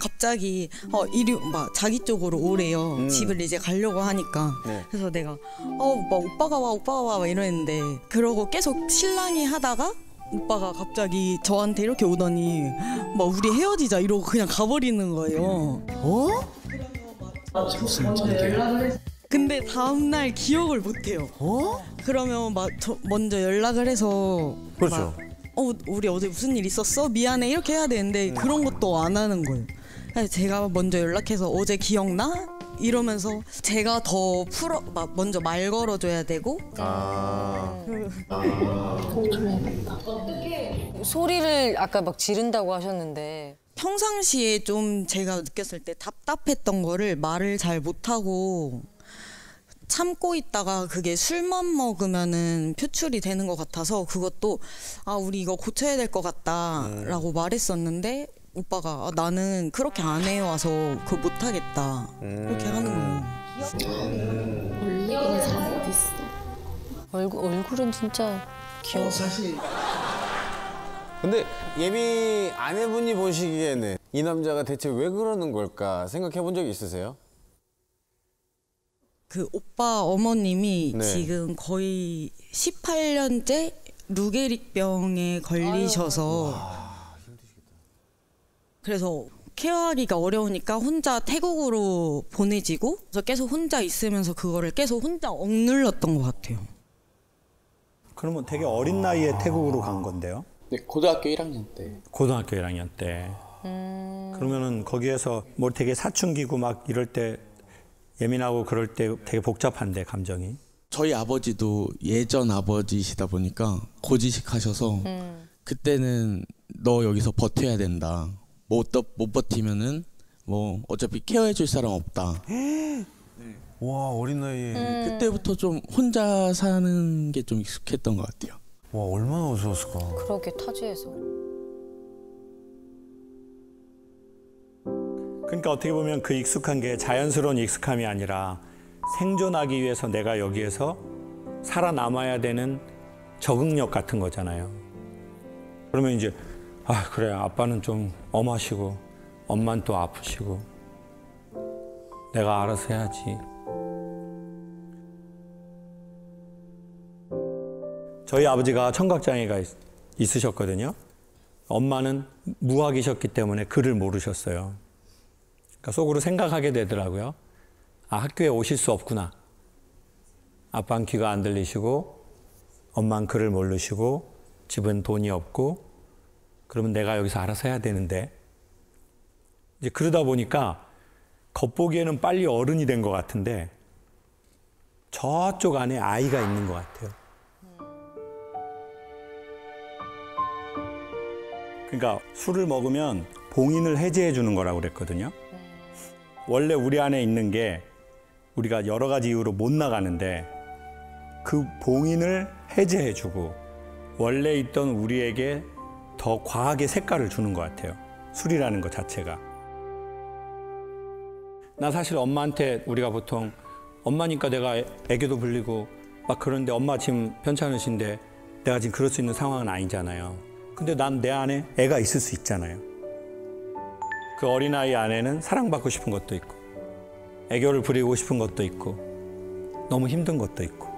갑자기 이리 막 자기 쪽으로 오래요. 집을 이제 가려고 하니까. 네. 그래서 내가 막 오빠가 와 막 이러는데 그러고 계속 실랑이 하다가 오빠가 갑자기 저한테 이렇게 오더니 막 우리 헤어지자 이러고 그냥 가버리는 거예요. 근데 다음날 기억을 못해요. 그러면 막 먼저 연락을 해서 그렇죠. 막, 우리 어제 무슨 일 있었어? 미안해 이렇게 해야 되는데 그런 것도 안 하는 거예요. 그래서 제가 먼저 연락해서 어제 기억나? 이러면서 제가 더 먼저 말 걸어줘야 되고. 소리를 아까 막 지른다고 하셨는데 평상시에 좀 제가 느꼈을 때 답답했던 거를 말을 잘 못하고 참고 있다가 그게 술만 먹으면은 표출이 되는 것 같아서 그것도 우리 이거 고쳐야 될 것 같다라고 말했었는데 오빠가 나는 그렇게 안 해와서 그거 못하겠다 그렇게 하는 거예요. 원래 사람 어디 있어? 얼굴은 진짜 귀여워. 사실. 근데 예비 아내분이 보시기에는 이 남자가 대체 왜 그러는 걸까 생각해 본 적이 있으세요? 그 오빠 어머님이 네. 지금 거의 18년째 루게릭병에 걸리셔서 그래서 케어하기가 어려우니까 혼자 태국으로 보내지고 그래서 계속 혼자 있으면서 그거를 계속 혼자 억눌렀던 것 같아요. 그러면 되게 어린 나이에 태국으로 간 건데요? 네, 고등학교 1학년 때. 고등학교 1학년 때. 그러면은 거기에서 뭐 되게 사춘기고 막 이럴 때 예민하고 그럴 때 되게 복잡한데 감정이. 저희 아버지도 예전 아버지시다 보니까 고지식 하셔서 그때는 너 여기서 버텨야 된다. 못 버티면은 뭐 어차피 케어해 줄 사람 없다. 와, 어린 나이에. 그때부터 좀 혼자 사는 게 좀 익숙했던 것 같아요. 와, 얼마나 무서웠을까. 그러게 타지에서. 그러니까 어떻게 보면 그 익숙한 게 자연스러운 익숙함이 아니라 생존하기 위해서 내가 여기에서 살아남아야 되는 적응력 같은 거잖아요. 그러면 이제 그래 아빠는 좀 엄하시고 엄마는 또 아프시고 내가 알아서 해야지. 저희 아버지가 청각장애가 있으셨거든요. 엄마는 무학이셨기 때문에 글을 모르셨어요. 그러니까 속으로 생각하게 되더라고요. 학교에 오실 수 없구나. 아빠는 귀가 안 들리시고 엄마는 글을 모르시고 집은 돈이 없고 그러면 내가 여기서 알아서 해야 되는데 이제 그러다 보니까 겉보기에는 빨리 어른이 된 것 같은데 저쪽 안에 아이가 있는 것 같아요. 그러니까 술을 먹으면 봉인을 해제해 주는 거라고 그랬거든요. 원래 우리 안에 있는 게 우리가 여러 가지 이유로 못 나가는데 그 봉인을 해제해 주고 원래 있던 우리에게 더 과하게 색깔을 주는 것 같아요. 술이라는 것 자체가. 나 사실 엄마한테 우리가 보통 엄마니까 내가 애교도 부리고 막 그런데 엄마 지금 편찮으신데 내가 지금 그럴 수 있는 상황은 아니잖아요. 근데 난 내 안에 애가 있을 수 있잖아요. 그 어린아이 안에는 사랑받고 싶은 것도 있고 애교를 부리고 싶은 것도 있고 너무 힘든 것도 있고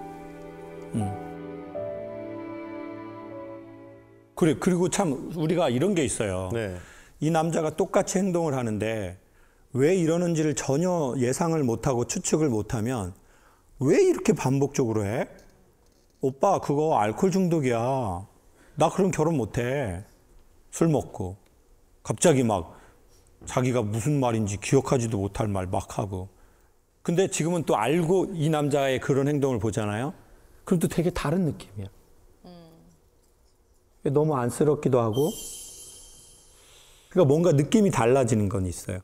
그리고 참 우리가 이런 게 있어요. 네. 이 남자가 똑같이 행동을 하는데 왜 이러는지를 전혀 예상을 못하고 추측을 못하면 왜 이렇게 반복적으로 해? 오빠 그거 알코올 중독이야. 나 그럼 결혼 못해. 술 먹고. 갑자기 막 자기가 무슨 말인지 기억하지도 못할 말 막 하고. 근데 지금은 또 알고 이 남자의 그런 행동을 보잖아요. 그럼 또 되게 다른 느낌이야. 너무 안쓰럽기도 하고. 그러니까 뭔가 느낌이 달라지는 건 있어요.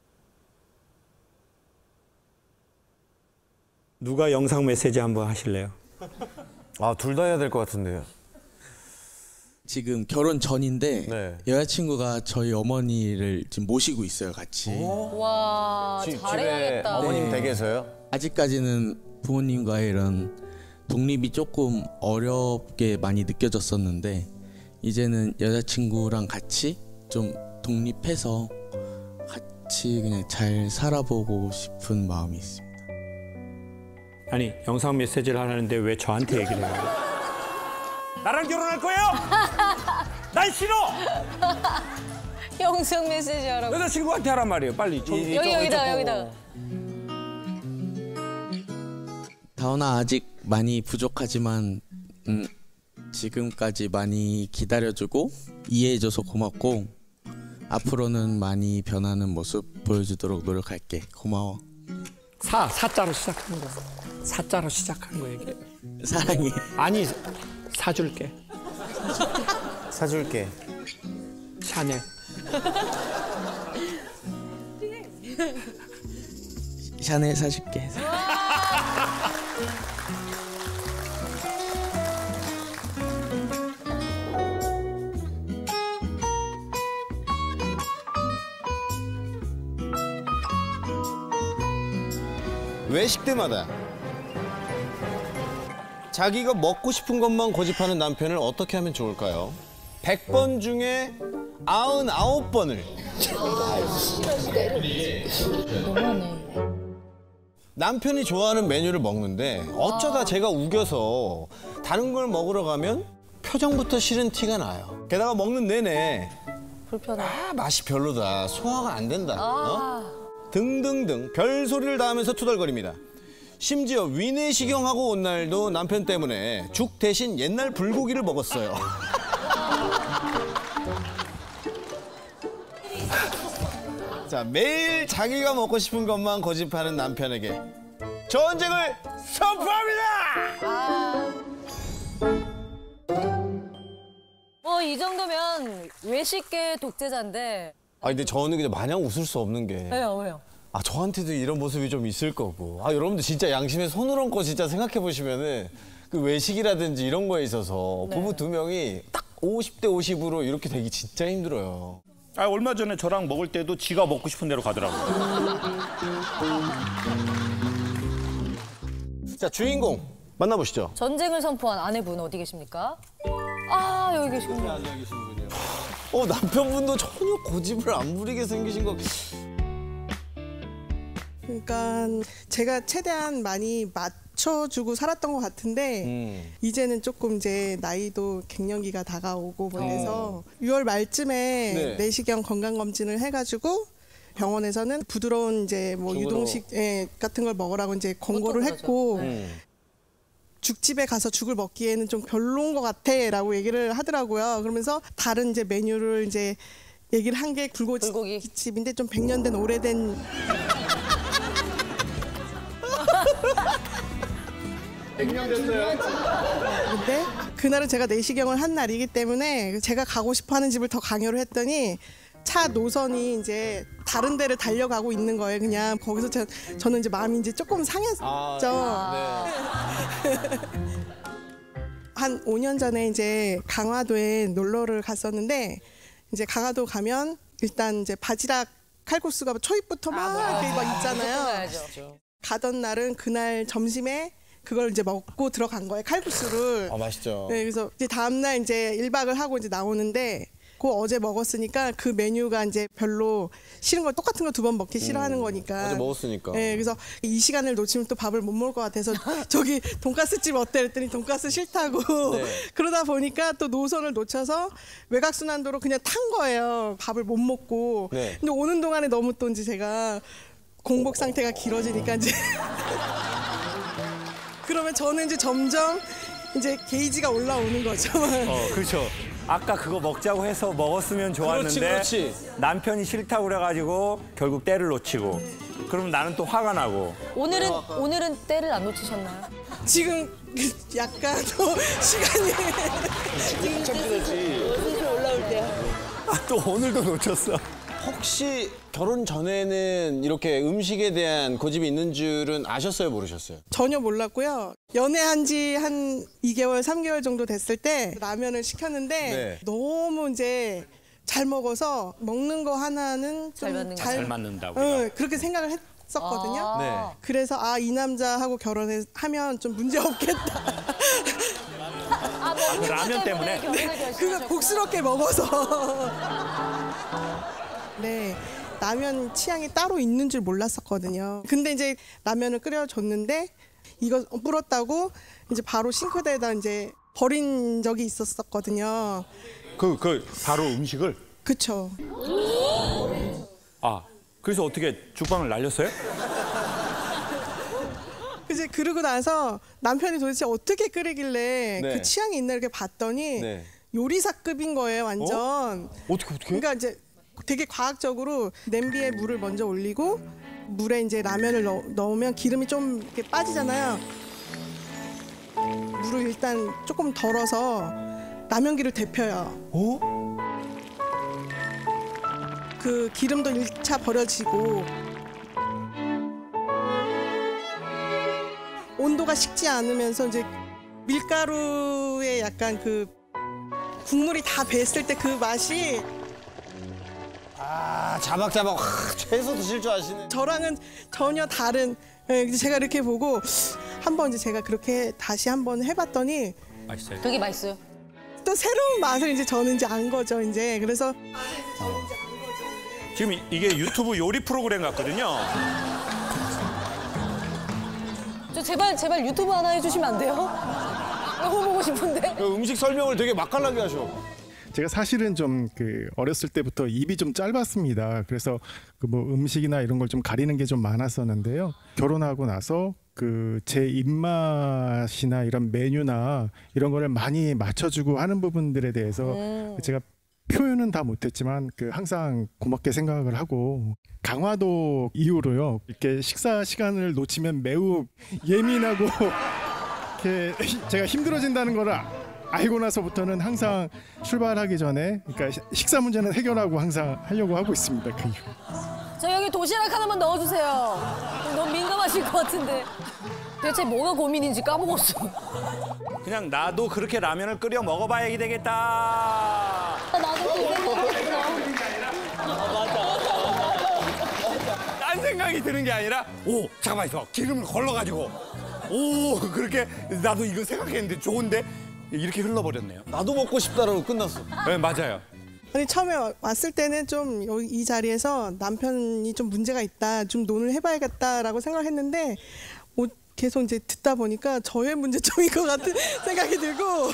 누가 영상 메시지 한번 하실래요? 아, 둘 다 해야 될 것 같은데요. 지금 결혼 전인데 네. 여자친구가 저희 어머니를 지금 모시고 있어요, 같이. 와, 잘해야겠다. 어머님 댁에서요? 아직까지는 부모님과의 이런 독립이 조금 어렵게 많이 느껴졌었는데 이제는 여자친구랑 같이 좀 독립해서 같이 그냥 잘 살아보고 싶은 마음이 있습니다. 아니, 영상 메시지를 하는데 왜 저한테 얘기를 해요? 나랑 결혼할 거예요? 난 싫어! 영상 메시지 하라고. 여자친구한테 하란 말이에요, 빨리. 여기다가. 다원아, 아직 많이 부족하지만 지금까지 많이 기다려주고 이해해줘서 고맙고 앞으로는 많이 변하는 모습 보여주도록 노력할게. 고마워. 사자로 시작하는 거야. 사자로 시작하는 거 얘기해. 사랑해. 아니, 사줄게. 사줄게. 샤넬. 샤넬 사줄게. 외식 때마다 자기가 먹고 싶은 것만 고집하는 남편을 어떻게 하면 좋을까요? 100번 중에 99번을 남편이 좋아하는 메뉴를 먹는데 어쩌다 제가 우겨서 다른 걸 먹으러 가면 표정부터 싫은 티가 나요. 게다가 먹는 내내 불편해. 맛이 별로다, 소화가 안 된다, 등등등 별소리를 다 하면서 투덜거립니다. 심지어 위내시경하고 온 날도 남편 때문에 죽 대신 옛날 불고기를 먹었어요. 자, 매일 자기가 먹고 싶은 것만 고집하는 남편에게 전쟁을 선포합니다! 뭐 이 정도면 외식계 독재자인데. 아, 근데 저는 그냥 마냥 웃을 수 없는 게. 왜요? 아, 저한테도 이런 모습이 좀 있을 거고. 아, 여러분들 진짜 양심에 손을 얹고 진짜 생각해 보시면은 그 외식이라든지 이런 거에 있어서 부부 두 명이 딱 50대 50으로 이렇게 되기 진짜 힘들어요. 아, 얼마 전에 저랑 먹을 때도 지가 먹고 싶은 대로 가더라고요. 자, 주인공 만나보시죠. 전쟁을 선포한 아내분 어디 계십니까? 아, 여기 계시군요. 남편분도 전혀 고집을 안 부리게 생기신 거. 그러니까 제가 최대한 많이 맞춰주고 살았던 것 같은데 이제는 조금 이제 나이도 갱년기가 다가오고 그래서 6월 말쯤에 내시경 건강검진을 해가지고 병원에서는 부드러운 이제 뭐 유동식 같은 걸 먹으라고 이제 권고를 했고 죽집에 가서 죽을 먹기에는 좀 별로인 것 같아라고 얘기를 하더라고요. 그러면서 다른 이제 메뉴를 이제 얘기를 한 게 불고기집인데 좀 100년 된 오래된. 근데 그날은 제가 내시경을 한 날이기 때문에 제가 가고 싶어하는 집을 더 강요를 했더니 차 노선이 이제 다른 데를 달려가고 있는 거예요. 그냥 거기서 저는 이제 마음이 이제 조금 상했죠. 한 5년 전에 이제 강화도에 놀러를 갔었는데 이제 강화도 가면 일단 이제 바지락 칼국수가 초입부터 막 이렇게 막 있잖아요. 가던 날은 그날 점심에 그걸 이제 먹고 들어간 거예요. 칼국수를. 맛있죠. 네, 그래서 이제 다음 날 이제 1박을 하고 이제 나오는데 그 어제 먹었으니까 그 메뉴가 이제 별로 싫은 걸 똑같은 거 두 번 먹기 싫어하는 거니까. 어제 먹었으니까. 네, 그래서 이 시간을 놓치면 또 밥을 못 먹을 것 같아서 저기 돈가스집 어때? 그랬더니 돈가스 싫다고. 그러다 보니까 또 노선을 놓쳐서 외곽순환도로 그냥 탄 거예요. 밥을 못 먹고. 근데 오는 동안에 너무 또 이제 제가 공복 상태가 길어지니까 이제 그러면 저는 이제 점점 이제 게이지가 올라오는 거죠. 그렇죠. 아까 그거 먹자고 해서 먹었으면 좋았는데 그렇지. 남편이 싫다고 그래가지고 결국 때를 놓치고 그러면 나는 또 화가 나고. 오늘은 때를 안 놓치셨나요? 지금 약간 또 시간이 올라올 때야. 또 오늘도 놓쳤어. 혹시 결혼 전에는 이렇게 음식에 대한 고집이 있는 줄은 아셨어요, 모르셨어요? 전혀 몰랐고요. 연애한 지 한 2개월, 3개월 정도 됐을 때 라면을 시켰는데 네. 너무 이제 잘 먹어서 먹는 거 하나는 좀 잘 맞는다고. 그렇게 생각을 했었거든요. 네. 그래서 이 남자하고 결혼하면 좀 문제 없겠다. 그 라면 때문에? 그거 복스럽게 먹어서. 네. 라면 취향이 따로 있는 줄 몰랐었거든요. 근데 이제 라면을 끓여줬는데 이거 불었다고 이제 바로 싱크대에다 이제 버린 적이 있었거든요. 바로 음식을? 그쵸. 그래서 어떻게 죽방을 날렸어요? 이제 그러고 나서 남편이 도대체 어떻게 끓이길래 네. 그 취향이 있나 이렇게 봤더니 네. 요리사급인 거예요, 완전. 어떻게? 그러니까 이제 되게 과학적으로 냄비에 물을 먼저 올리고 물에 이제 라면을 넣으면 기름이 좀 이렇게 빠지잖아요. 물을 일단 조금 덜어서 라면기를 데펴요. 그 기름도 1차 버려지고 온도가 식지 않으면서 이제 밀가루에 약간 그 국물이 다 뱄을 때 그 맛이 자박자박 채소 드실 줄 아시네. 저랑은 전혀 다른. 제가 이렇게 보고 한번 이제 제가 그렇게 다시 한번 해봤더니 맛있어요. 되게 맛있어요. 또 새로운 맛을 이제 저는 이제 안 거죠, 이제. 그래서 지금 이게 유튜브 요리 프로그램 같거든요. 저 제발 유튜브 하나 해주시면 안 돼요? 너무 보고 싶은데. 음식 설명을 되게 맛깔나게 하셔. 제가 사실은 좀 어렸을 때부터 입이 좀 짧았습니다. 그래서 뭐 음식이나 이런 걸 좀 가리는 게 좀 많았었는데요. 결혼하고 나서 제 입맛이나 이런 메뉴나 이런 거를 많이 맞춰주고 하는 부분들에 대해서 제가 표현은 다 못했지만 항상 고맙게 생각을 하고 강화도 이후로요. 이렇게 식사 시간을 놓치면 매우 예민하고 이렇게 제가 힘들어진다는 거를 알고 나서부터는 항상 출발하기 전에 그러니까 식사 문제는 해결하고 항상 하려고 하고 있습니다. 그 이후. 저 여기 도시락 하나만 넣어주세요. 너무 민감하실 것 같은데. 대체 뭐가 고민인지 까먹었어. 그냥 나도 그렇게 라면을 끓여 먹어봐야 되겠다. 나도 딴 생각이 드는 게 아니라 잠깐만 있어. 기름을 걸러가지고 그렇게 나도 이거 생각했는데 좋은데 이렇게 흘러버렸네요. 나도 먹고 싶다라고 끝났어. 네, 맞아요. 아니 처음에 왔을 때는 좀 이 자리에서 남편이 좀 문제가 있다, 좀 논을 해봐야겠다라고 생각했는데 계속 이제 듣다 보니까 저의 문제점인 것 같은 생각이 들고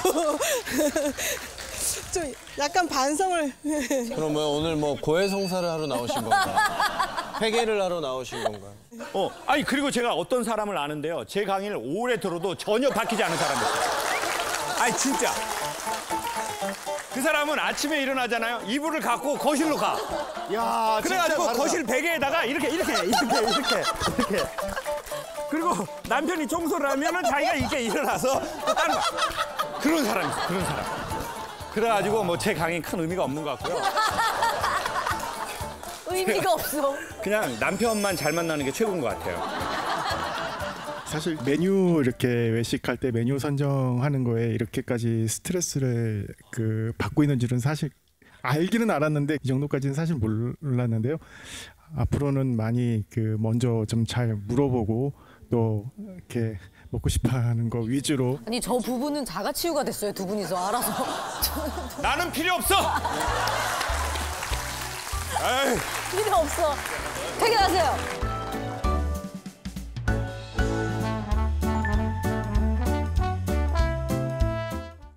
좀 약간 반성을. 그러면 오늘 뭐 고해성사를 하러 나오신 건가요? 회개를 하러 나오신 건가요? 아니 그리고 제가 어떤 사람을 아는데요. 제 강의를 오래 들어도 전혀 바뀌지 않은 사람이 있어요. 아니 진짜. 그 사람은 아침에 일어나잖아요. 이불을 갖고 거실로 가. 야, 그래가지고 거실 베개에다가 이렇게. 그리고 남편이 청소를 하면은 자기가 이렇게 일어나서 또 다른 거. 그런 사람이 있어. 그런 사람. 그래가지고 뭐 제 강의 큰 의미가 없는 것 같고요. 의미가 없어. 그냥 남편만 잘 만나는 게 최고인 것 같아요. 사실 메뉴 이렇게 외식할 때 메뉴 선정하는 거에 이렇게까지 스트레스를 받고 있는 줄은 사실 알기는 알았는데 이 정도까지는 사실 몰랐는데요. 앞으로는 많이 먼저 좀 잘 물어보고 또 이렇게 먹고 싶어하는 거 위주로. 아니 저 부부는 자가치유가 됐어요, 두 분이서 알아서. 나는 필요 없어. 필요 없어. 퇴근하세요.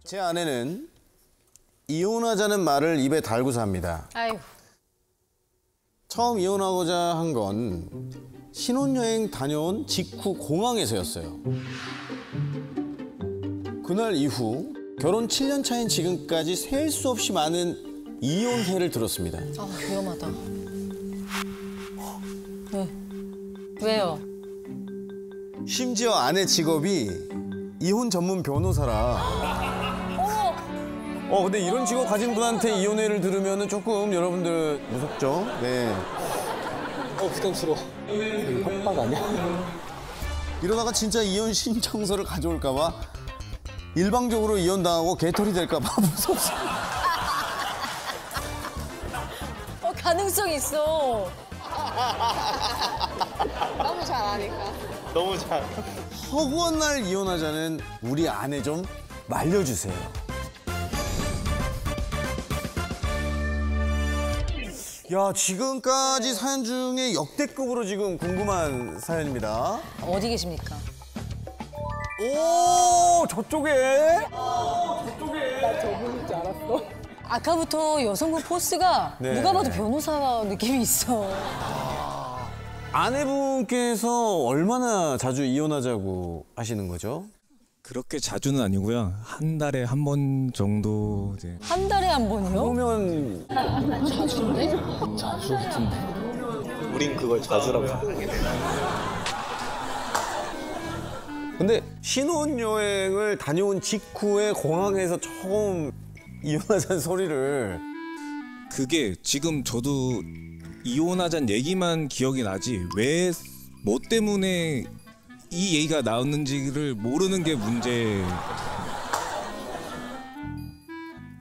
제 아내는 이혼하자는 말을 입에 달고 삽니다. 아유. 처음 이혼하고자 한 건 신혼여행 다녀온 직후 공항에서였어요. 그날 이후 결혼 7년 차인 지금까지 셀 수 없이 많은 이혼회를 들었습니다. 아, 위험하다. 왜? 왜요? 심지어 아내 직업이 이혼 전문 변호사라. 근데 이런 직업 가진 분한테 이혼회를 들으면 조금 여러분들 무섭죠? 네. 부담스러워. 협박 아니야? 이러다가 진짜 이혼 신청서를 가져올까봐 일방적으로 이혼당하고 개털이 될까봐 무섭습니다. 가능성 있어. 너무 잘 아니까. 너무 잘. 허구한 날 이혼하자는 우리 아내 좀 말려주세요. 야, 지금까지 사연 중에 역대급으로 지금 궁금한 사연입니다. 어디 계십니까? 오, 저쪽에? 나 저분인 줄 알았어. 아까부터 여성분 포스가 네. 누가 봐도 변호사 느낌이 있어. 아내분께서 얼마나 자주 이혼하자고 하시는 거죠? 그렇게 자주는 아니고요. 한 달에 한 번 정도 이제. 한 달에 한 번이요? 그러면 자주인데? 자주 같은데. 우린 그걸 자주라고 생각해. 근데 신혼여행을 다녀온 직후에 공항에서 처음 이혼하자는 소리를. 그게 지금 저도 이혼하자는 얘기만 기억이 나지 왜 뭐 때문에 이 얘기가 나왔는지를 모르는 게 문제.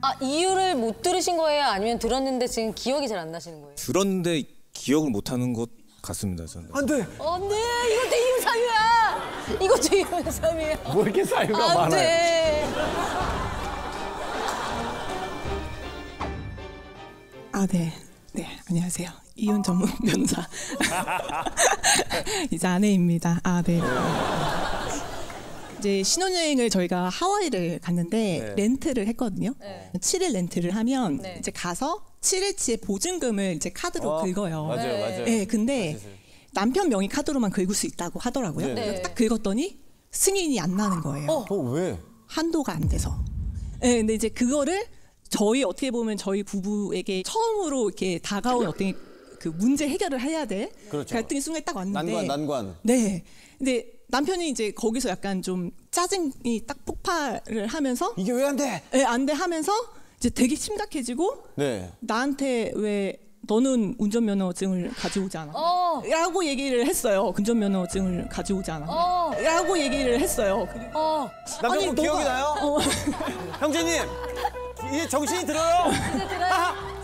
아, 이유를 못 들으신 거예요? 아니면 들었는데 지금 기억이 잘 안 나시는 거예요? 들었는데 기억을 못하는 것 같습니다. 저는. 안 돼. 안 돼! 이것도 이혼 사유야! 이것도 이혼 사유야! 뭐 이렇게 사유가 안 많아요? 돼! 네. 네, 안녕하세요. 이혼 전문 변호사. 이제 아내입니다. 네. 이제 신혼여행을 저희가 하와이를 갔는데 렌트를 했거든요. 7일 렌트를 하면 이제 가서 7일치의 보증금을 이제 카드로 긁어요. 맞아요, 맞아요. 네, 근데 남편 명의 카드로만 긁을 수 있다고 하더라고요. 네. 딱 긁었더니 승인이 안 나는 거예요. 왜? 한도가 안 돼서. 네, 근데 이제 그거를 저희 어떻게 보면 저희 부부에게 처음으로 이렇게 다가온 어떤 그 문제 해결을 해야 돼. 그렇죠. 갈등의 순간이 딱 왔는데. 난관. 네. 근데 남편이 이제 거기서 약간 좀 짜증이 딱 폭발을 하면서 이게 왜 안 돼? 네, 안 돼 하면서 이제 되게 심각해지고 네. 나한테 왜 너는 운전면허증을 가지고 오지 않아? 라고 얘기를 했어요. 운전면허증을 가지고 오지 않아? 라고 얘기를 했어요. 남편분 기억이 나요? 형제님, 이제 정신이 들어요?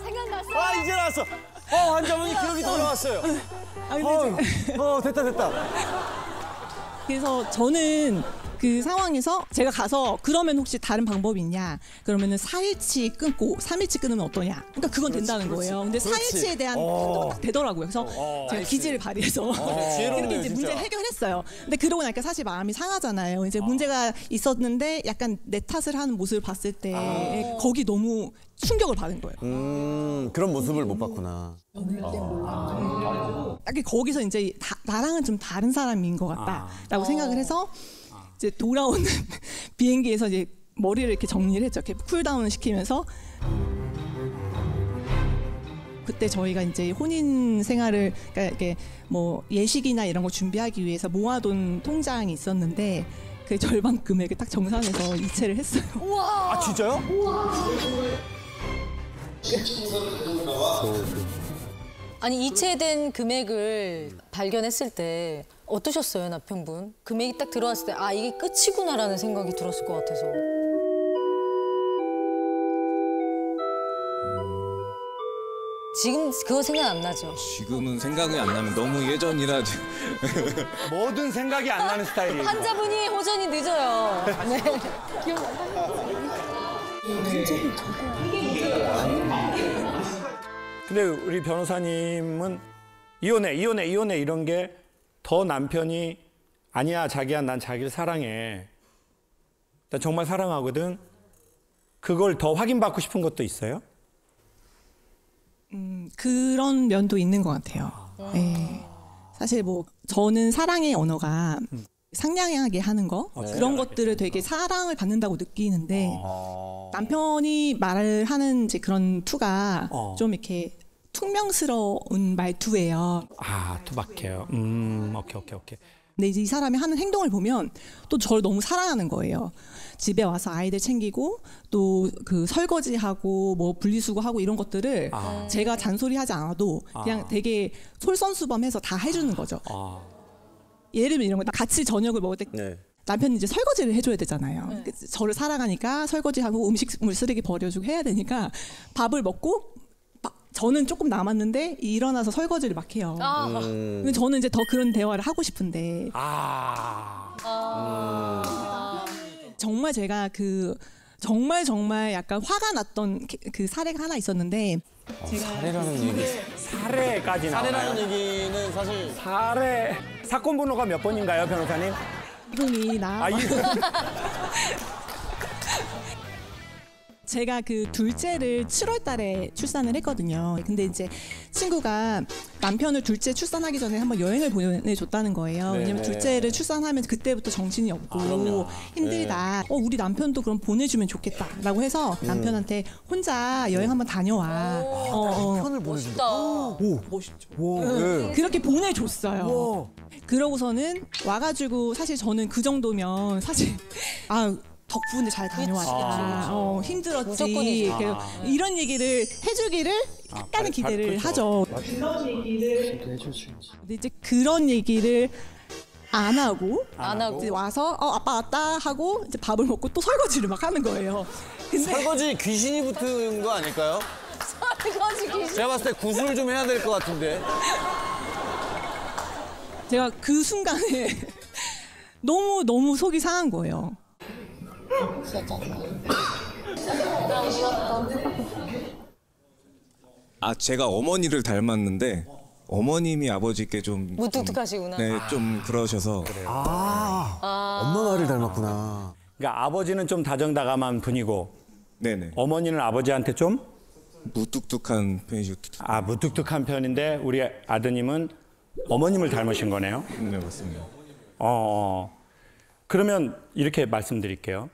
생각났어. 이제 나왔어. 환자분이 기억이 돌아왔어요. 됐다. 그래서 저는 그 상황에서 제가 가서 그러면 혹시 다른 방법이 있냐? 그러면은 4일치 끊고 3일치 끊으면 어떠냐? 그러니까 그건 된다는 거예요. 근데 4일치에 대한 한도가 딱 되더라고요. 그래서 제가 기지를 발휘해서 그렇게 이제 문제 해결했어요. 근데 그러고 나니까 사실 마음이 상하잖아요. 이제 문제가 있었는데 약간 내 탓을 하는 모습을 봤을 때 거기 너무 충격을 받은 거예요. 그런 모습을 못 봤구나. 딱 거기서 이제 나랑은 좀 다른 사람인 것 같다라고 생각을 해서 이제 돌아오는 비행기에서 이제 머리를 이렇게 정리를 했죠. 이렇게 쿨다운을 시키면서 그때 저희가 이제 혼인 생활을 그러니까 이렇게 뭐 예식이나 이런 거 준비하기 위해서 모아둔 통장이 있었는데 그 절반 금액을 딱 정산해서 이체를 했어요. 우와. 진짜요? 아니 이체된 금액을 발견했을 때 어떠셨어요, 남편분? 금액이 딱 들어왔을 때 이게 끝이구나라는 생각이 들었을 것 같아서. 지금 그거 생각 안 나죠? 지금은 생각이 안 나면 너무 예전이라 뭐든 생각이 안 나는 스타일이에요. 환자분이 호전이 늦어요. 네. 근데 우리 변호사님은 이혼해 이런 게 더 남편이 아니야 자기야 난 자기를 사랑해. 나 정말 사랑하거든. 그걸 더 확인받고 싶은 것도 있어요? 그런 면도 있는 것 같아요. 네. 사실 뭐 저는 사랑의 언어가 상냥하게 하는 거 그런 것들을 되게 사랑을 받는다고 느끼는데 남편이 말을 하는 이제 그런 투가 좀 이렇게 퉁명스러운 말투예요. 아, 투박해요. 오케이. 근데 이제 이 사람이 하는 행동을 보면 또 저를 너무 사랑하는 거예요. 집에 와서 아이들 챙기고 또 그 설거지하고 뭐 분리수거하고 이런 것들을 제가 잔소리하지 않아도 그냥 되게 솔선수범해서 다 해주는 거죠. 예를 들면 이런 거 같이 저녁을 먹을 때 남편이 이제 설거지를 해줘야 되잖아요. 저를 사랑하니까 설거지하고 음식물 쓰레기 버려주고 해야 되니까 밥을 먹고 저는 조금 남았는데 일어나서 설거지를 막 해요. 근데 저는 이제 더 그런 대화를 하고 싶은데 정말 제가 그 정말 약간 화가 났던 그 사례가 하나 있었는데 사례라는 얘기. 사례까지 나와요. 사례라는 얘기는 사실 사례 사건 번호가 몇 번인가요, 변호사님? 이동이 나. 아, 이거. 제가 그 둘째를 7월 달에 출산을 했거든요. 근데 이제 친구가 남편을 둘째 출산하기 전에 한번 여행을 보내줬다는 거예요. 왜냐면 둘째를 출산하면 그때부터 정신이 없고 힘들다. 우리 남편도 그럼 보내주면 좋겠다라고 해서 남편한테 혼자 여행 한번 다녀와. 남편을 보내준다. 멋있죠. 그렇게 보내줬어요. 그러고서는 와가지고 사실 저는 그 정도면 사실 덕분에 잘 다녀왔다. 힘들었지. 이런 얘기를 해주기를 약간의 기대를 하죠. 그런 얘기를 근데 이제 그런 얘기를 안 하고 이제 와서 아빠 왔다 하고 이제 밥을 먹고 또 설거지를 막 하는 거예요. 근데 설거지 귀신이 붙은 거 아닐까요? 설거지 귀신. 제가 봤을 때 구슬 좀 해야 될 것 같은데. 제가 그 순간에 너무 속이 상한 거예요. 제가 어머니를 닮았는데 어머님이 아버지께 좀 무뚝뚝하시구나. 네, 좀 그러셔서. 엄마 말을 닮았구나. 그러니까 아버지는 좀 다정다감한 분이고, 네네. 어머니는 아버지한테 좀 무뚝뚝한 편이시고. 무뚝뚝한 편인데 우리 아드님은 어머님을 닮으신 거네요. 네, 맞습니다. 그러면 이렇게 말씀드릴게요.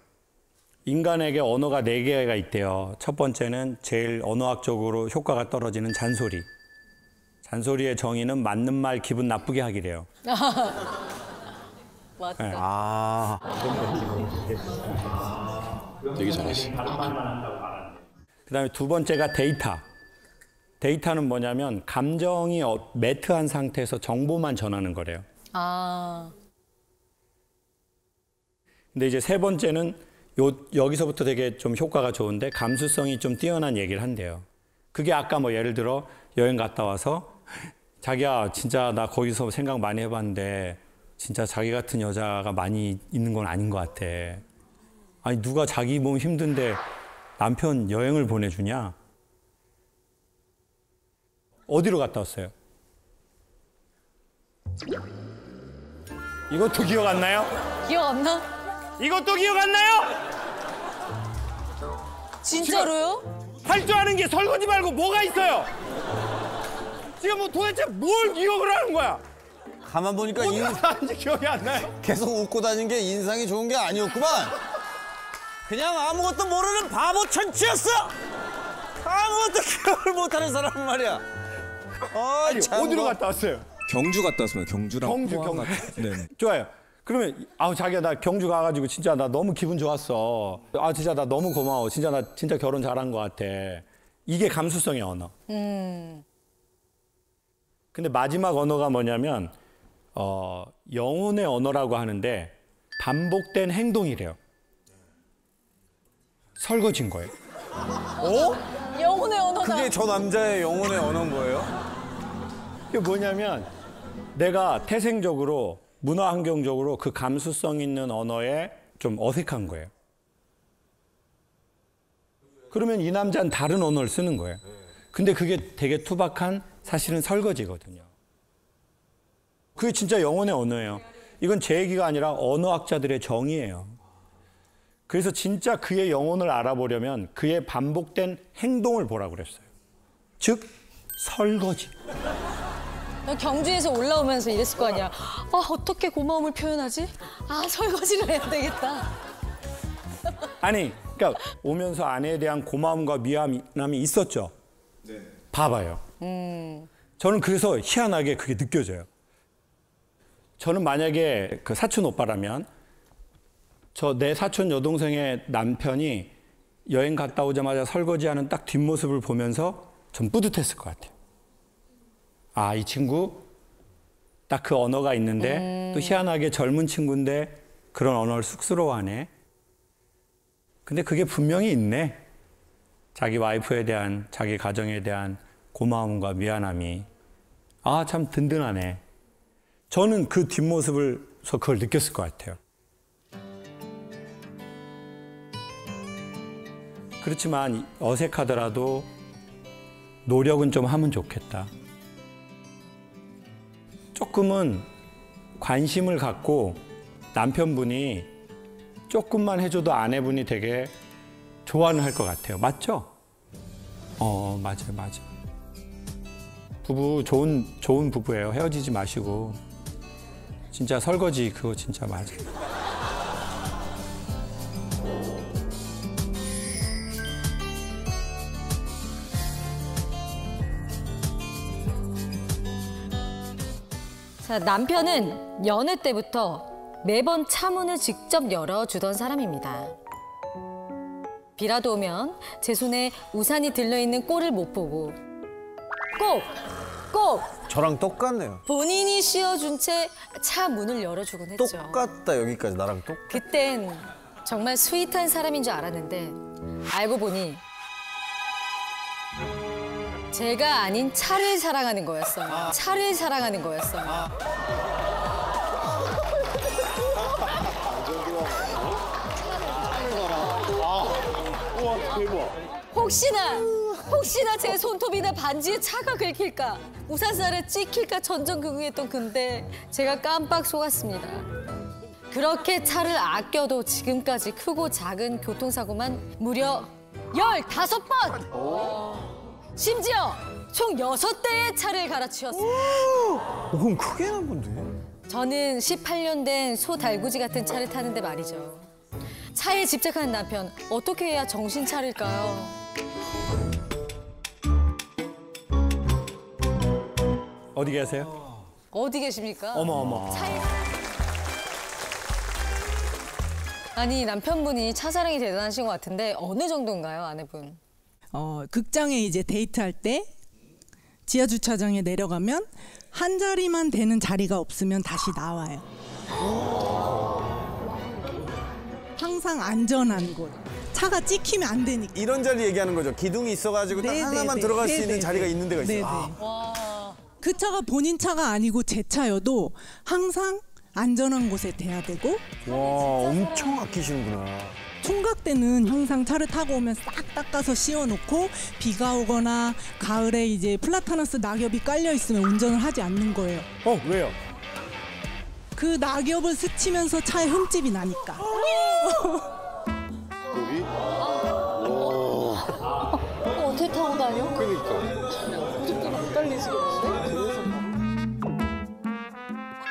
인간에게 언어가 4개가 있대요. 첫 번째는 제일 언어학적으로 효과가 떨어지는 잔소리. 잔소리의 정의는 맞는 말 기분 나쁘게 하기래요. 맞다. 되게 잘하시. 그다음에 두 번째가 데이터. 데이터는 뭐냐면 감정이 매트한 상태에서 정보만 전하는 거래요. 근데 이제 세 번째는 여기서부터 되게 좀 효과가 좋은데 감수성이 좀 뛰어난 얘기를 한대요. 그게 아까 뭐 예를 들어 여행 갔다 와서 자기야 진짜 나 거기서 생각 많이 해봤는데 진짜 자기 같은 여자가 많이 있는 건 아닌 것 같아. 아니 누가 자기 몸 힘든데 남편 여행을 보내주냐? 어디로 갔다 왔어요? 이것도 기억 안 나요? 기억 안 나? 이것도 기억 안 나요? 진짜로요? 할 줄 아는 게 설거지 말고 뭐가 있어요? 지금 뭐 도대체 뭘 기억을 하는 거야? 가만 보니까 인상이 기억이 안 나요? 계속 웃고 다닌 게 인상이 좋은 게 아니었구만. 그냥 아무것도 모르는 바보 천치였어. 아무것도 기억을 못하는 사람 말이야. 아니, 어디로 갔다 왔어요? 경주 갔다 왔습니다. 경주랑 경주. 네. 좋아요. 그러면 자기야 나 경주 가가지고 진짜 나 너무 기분 좋았어. 진짜 나 너무 고마워. 진짜 나 진짜 결혼 잘한 것 같아. 이게 감수성의 언어. 근데 마지막 언어가 뭐냐면 영혼의 언어라고 하는데 반복된 행동이래요. 설거지인 거예요. 영혼의 언어다. 그게 저 남자의 영혼의 언어인 거예요? 이게 뭐냐면 내가 태생적으로 문화 환경적으로 그 감수성 있는 언어에 좀 어색한 거예요. 그러면 이 남자는 다른 언어를 쓰는 거예요. 근데 그게 되게 투박한 사실은 설거지거든요. 그게 진짜 영혼의 언어예요. 이건 제 얘기가 아니라 언어학자들의 정의예요. 그래서 진짜 그의 영혼을 알아보려면 그의 반복된 행동을 보라고 그랬어요. 즉 설거지. 경주에서 올라오면서 이랬을 거 아니야. 아, 어떻게 고마움을 표현하지? 아, 설거지를 해야 되겠다. 아니, 그러니까 오면서 아내에 대한 고마움과 미안함이 있었죠. 네. 봐봐요. 저는 그래서 희한하게 그게 느껴져요. 저는 만약에 그 사촌 오빠라면 내 사촌 여동생의 남편이 여행 갔다 오자마자 설거지하는 딱 뒷모습을 보면서 전 뿌듯했을 것 같아요. 아, 이 친구 딱 그 언어가 있는데 또 희한하게 젊은 친구인데 그런 언어를 쑥스러워하네. 근데 그게 분명히 있네. 자기 와이프에 대한, 자기 가정에 대한 고마움과 미안함이. 아, 참 든든하네. 저는 그 뒷모습을서 그걸 느꼈을 것 같아요. 그렇지만 어색하더라도 노력은 좀 하면 좋겠다. 조금은 관심을 갖고 남편분이 조금만 해줘도 아내분이 되게 좋아는 할 것 같아요. 맞죠? 맞아요, 맞아. 부부 좋은 부부예요. 헤어지지 마시고. 진짜 설거지 그거 진짜 맞아요. 자, 남편은 연애 때부터 매번 차 문을 직접 열어주던 사람입니다. 비라도 오면 제 손에 우산이 들려있는 꼴을 못 보고 꼭 저랑 똑같네요. 본인이 씌워준 채 차 문을 열어주곤 했죠. 똑같다, 여기까지 나랑 똑. 그땐 정말 스윗한 사람인 줄 알았는데 알고 보니 제가 아닌 차를 사랑하는 거였어요. 차를 사랑하는 거였어요. 혹시나 제 손톱이나 반지에 차가 긁힐까, 우산살에 찍힐까 전전긍긍했던 근데 제가 깜빡 속았습니다. 그렇게 차를 아껴도 지금까지 크고 작은 교통사고만 무려 15번! 심지어 총 6대의 차를 갈아치웠어요. 그럼 크게 난 건데? 저는 18년 된 소달구지 같은 차를 타는데 말이죠. 차에 집착하는 남편, 어떻게 해야 정신 차릴까요? 어디 계세요? 어디 계십니까? 어머. 아니, 남편분이 차 사랑이 대단하신 것 같은데 어느 정도인가요, 아내분? 극장에 이제 데이트할 때 지하 주차장에 내려가면 한 자리만 되는 자리가 없으면 다시 나와요. 항상 안전한 곳. 차가 찍히면 안 되니까. 이런 자리 얘기하는 거죠. 기둥이 있어가지고 딱 하나만 들어갈 수 있는 자리가 있는 데가 있어요. 그 차가 본인 차가 아니고 제 차여도 항상 안전한 곳에 대야 되고. 와, 엄청 아끼시는구나. 총각 때는 항상 차를 타고 오면 싹 닦아서 씌워놓고 비가 오거나 가을에 이제 플라타너스 낙엽이 깔려 있으면 운전을 하지 않는 거예요. 왜요? 그 낙엽을 스치면서 차에 흠집이 나니까. 여기? 어떻게 타고 다녀? 그러니까.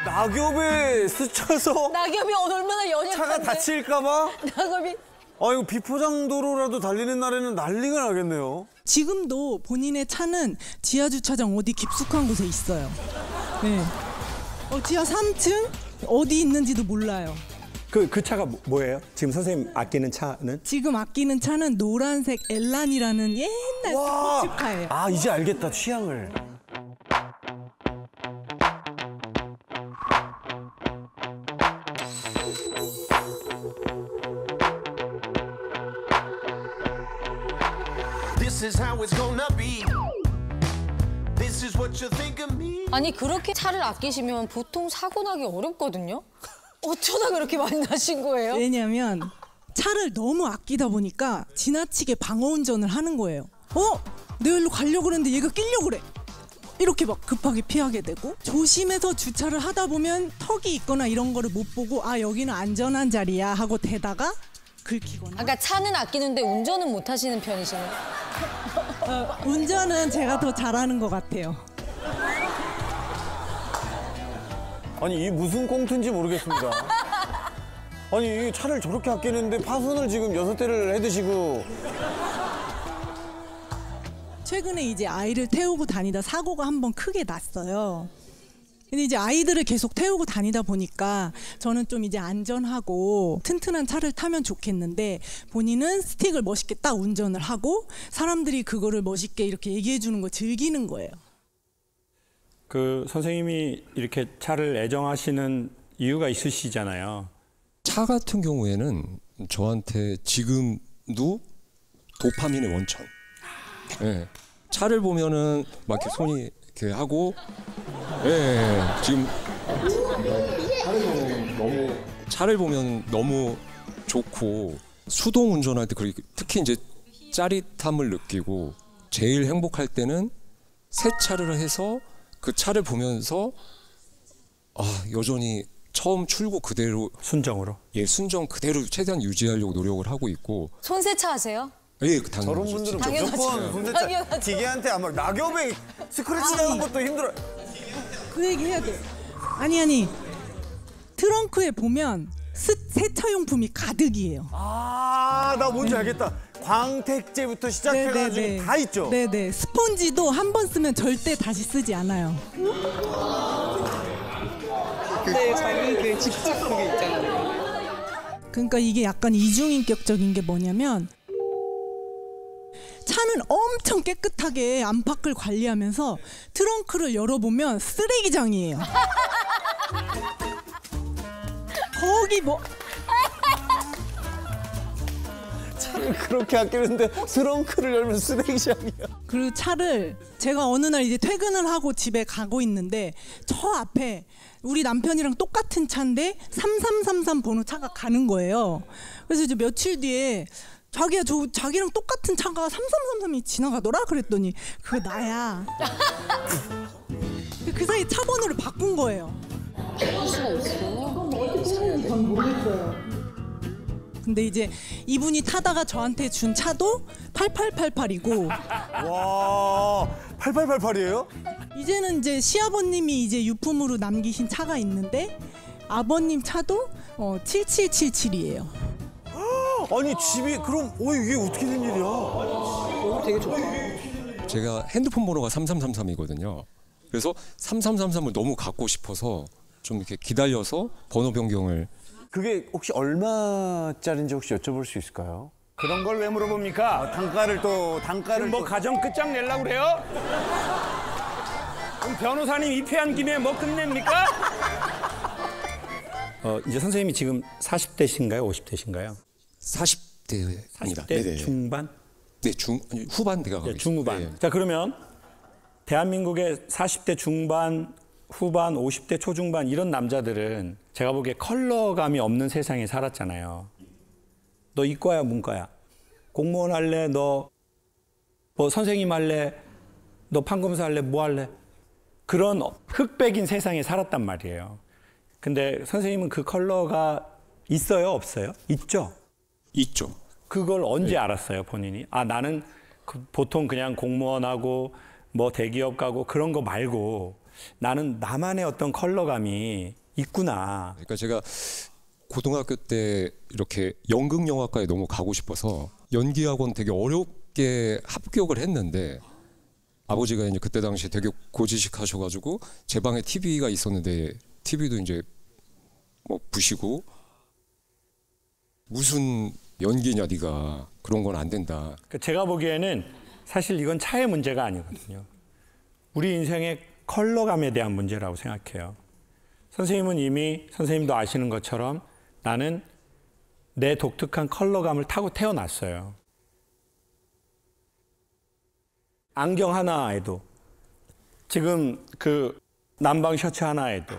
낙엽에 스쳐서 낙엽이 얼마나 연약한데? 차가 다칠까 봐? 낙엽이. 이거 비포장도로라도 달리는 날에는 난리가 나겠네요. 지금도 본인의 차는 지하 주차장 어디 깊숙한 곳에 있어요. 네. 지하 3층 어디 있는지도 몰라요. 그 차가 뭐예요? 지금 선생님 아끼는 차는? 지금 아끼는 차는 노란색 엘란이라는 옛날 스포츠카예요. 아, 이제 알겠다, 취향을. 아니, 그렇게 차를 아끼시면 보통 사고 나기 어렵거든요? 어쩌다 그렇게 많이 나신 거예요? 왜냐면 차를 너무 아끼다 보니까 지나치게 방어운전을 하는 거예요. 내가 일로 가려고 그랬는데 얘가 끼려고 그래. 이렇게 막 급하게 피하게 되고, 조심해서 주차를 하다 보면 턱이 있거나 이런 거를 못 보고 여기는 안전한 자리야 하고 대다가 긁히거나. 그러니까 차는 아끼는데 운전은 못 하시는 편이시네요? 운전은 제가 더 잘하는 것 같아요. 아니 이 무슨 꽁트인지 모르겠습니다. 아니 차를 저렇게 아끼는데 파손을 지금 6대를 해드시고. 최근에 이제 아이를 태우고 다니다 사고가 한번 크게 났어요. 근데 이제 아이들을 계속 태우고 다니다 보니까 저는 좀 이제 안전하고 튼튼한 차를 타면 좋겠는데 본인은 스틱을 멋있게 딱 운전을 하고 사람들이 그거를 멋있게 이렇게 얘기해 주는 거 즐기는 거예요. 그 선생님이 이렇게 차를 애정하시는 이유가 있으시잖아요. 차 같은 경우에는 저한테 지금도 도파민의 원천. 예. 차를 보면은 막 이렇게 손이 이렇게 하고, 예. 지금 차를 보면 너무 좋고 수동 운전할 때 특히 이제 짜릿함을 느끼고 제일 행복할 때는 세차를 해서 그 차를 보면서 여전히 처음 출고 그대로 순정으로 순정 그대로 최대한 유지하려고 노력을 하고 있고. 손세차 하세요? 예, 저런 당연하죠. 분들은 당연하죠. 무조건 손세차 당연하죠. 기계한테 아마 낙엽에 스크래치 나는 것도 힘들어. 그 얘기 해야 돼. 아니 트렁크에 보면 세차용품이 가득이에요. 나 뭔지 알겠다. 광택제부터 시작해가지고 네네네. 다 있죠. 네네. 스펀지도 한 번 쓰면 절대 다시 쓰지 않아요. 근데 자기 그 직접 그게 있잖아요. 그러니까 이게 약간 이중인격적인 게 뭐냐면 차는 엄청 깨끗하게 안팎을 관리하면서 트렁크를 열어보면 쓰레기장이에요. 거기 뭐 차를 그렇게 아끼는데 트렁크를 열면 쓰레기장이야. 그 차를 제가 어느 날 이제 퇴근을 하고 집에 가고 있는데 저 앞에 우리 남편이랑 똑같은 차인데 3333 번호 차가 가는 거예요. 그래서 이제 며칠 뒤에 자기야 자기랑 똑같은 차가 3333이 지나가더라 그랬더니 그거 나야. 그 사이 차 번호를 바꾼 거예요. 그럴 수가 있어. 전 모르겠어요. 근데 이제 이분이 타다가 저한테 준 차도 8888이고. 와, 8888이에요? 이제는 이제 시아버님이 이제 유품으로 남기신 차가 있는데 아버님 차도 7777이에요. 아니 집이 그럼 이게 어떻게 된 일이야? 되게 좋다. 제가 핸드폰 번호가 3333이거든요. 그래서 3333을 너무 갖고 싶어서 좀 이렇게 기다려서 번호 변경을. 그게 혹시 얼마짜리인지 혹시 여쭤볼 수 있을까요? 그런 걸 왜 물어봅니까? 단가를 뭐 가정 끝장 내려고 그래요? 그럼 변호사님 입회한 김에 뭐 끝냅니까? 이제 선생님이 지금 40대신가요? 50대신가요? 40대입니다. 40대 중반? 네, 후반 대가 가고 중후반. 네. 자, 그러면 대한민국의 40대 중반, 후반, 50대 초중반 이런 남자들은 제가 보기에 컬러감이 없는 세상에 살았잖아요. 너 이과야, 문과야? 공무원 할래? 너 뭐 선생님 할래? 너 판검사 할래? 뭐 할래? 그런 흑백인 세상에 살았단 말이에요. 근데 선생님은 그 컬러가 있어요? 없어요? 있죠? 있죠. 그걸 언제 알았어요, 본인이? 나는 보통 그냥 공무원하고 뭐 대기업 가고 그런 거 말고 나는 나만의 어떤 컬러감이 있구나. 그러니까 제가 고등학교 때 이렇게 연극영화과에 너무 가고 싶어서 연기학원 되게 어렵게 합격을 했는데 아버지가 이제 그때 당시 되게 고지식하셔가지고 제 방에 TV가 있었는데 TV도 이제 뭐 부시고 무슨 연기냐 네가 그런 건 안 된다. 제가 보기에는 사실 이건 차의 문제가 아니거든요. 우리 인생의 컬러감에 대한 문제라고 생각해요. 선생님은 이미 선생님도 아시는 것처럼 나는 내 독특한 컬러감을 타고 태어났어요. 안경 하나에도 지금 그 남방 셔츠 하나에도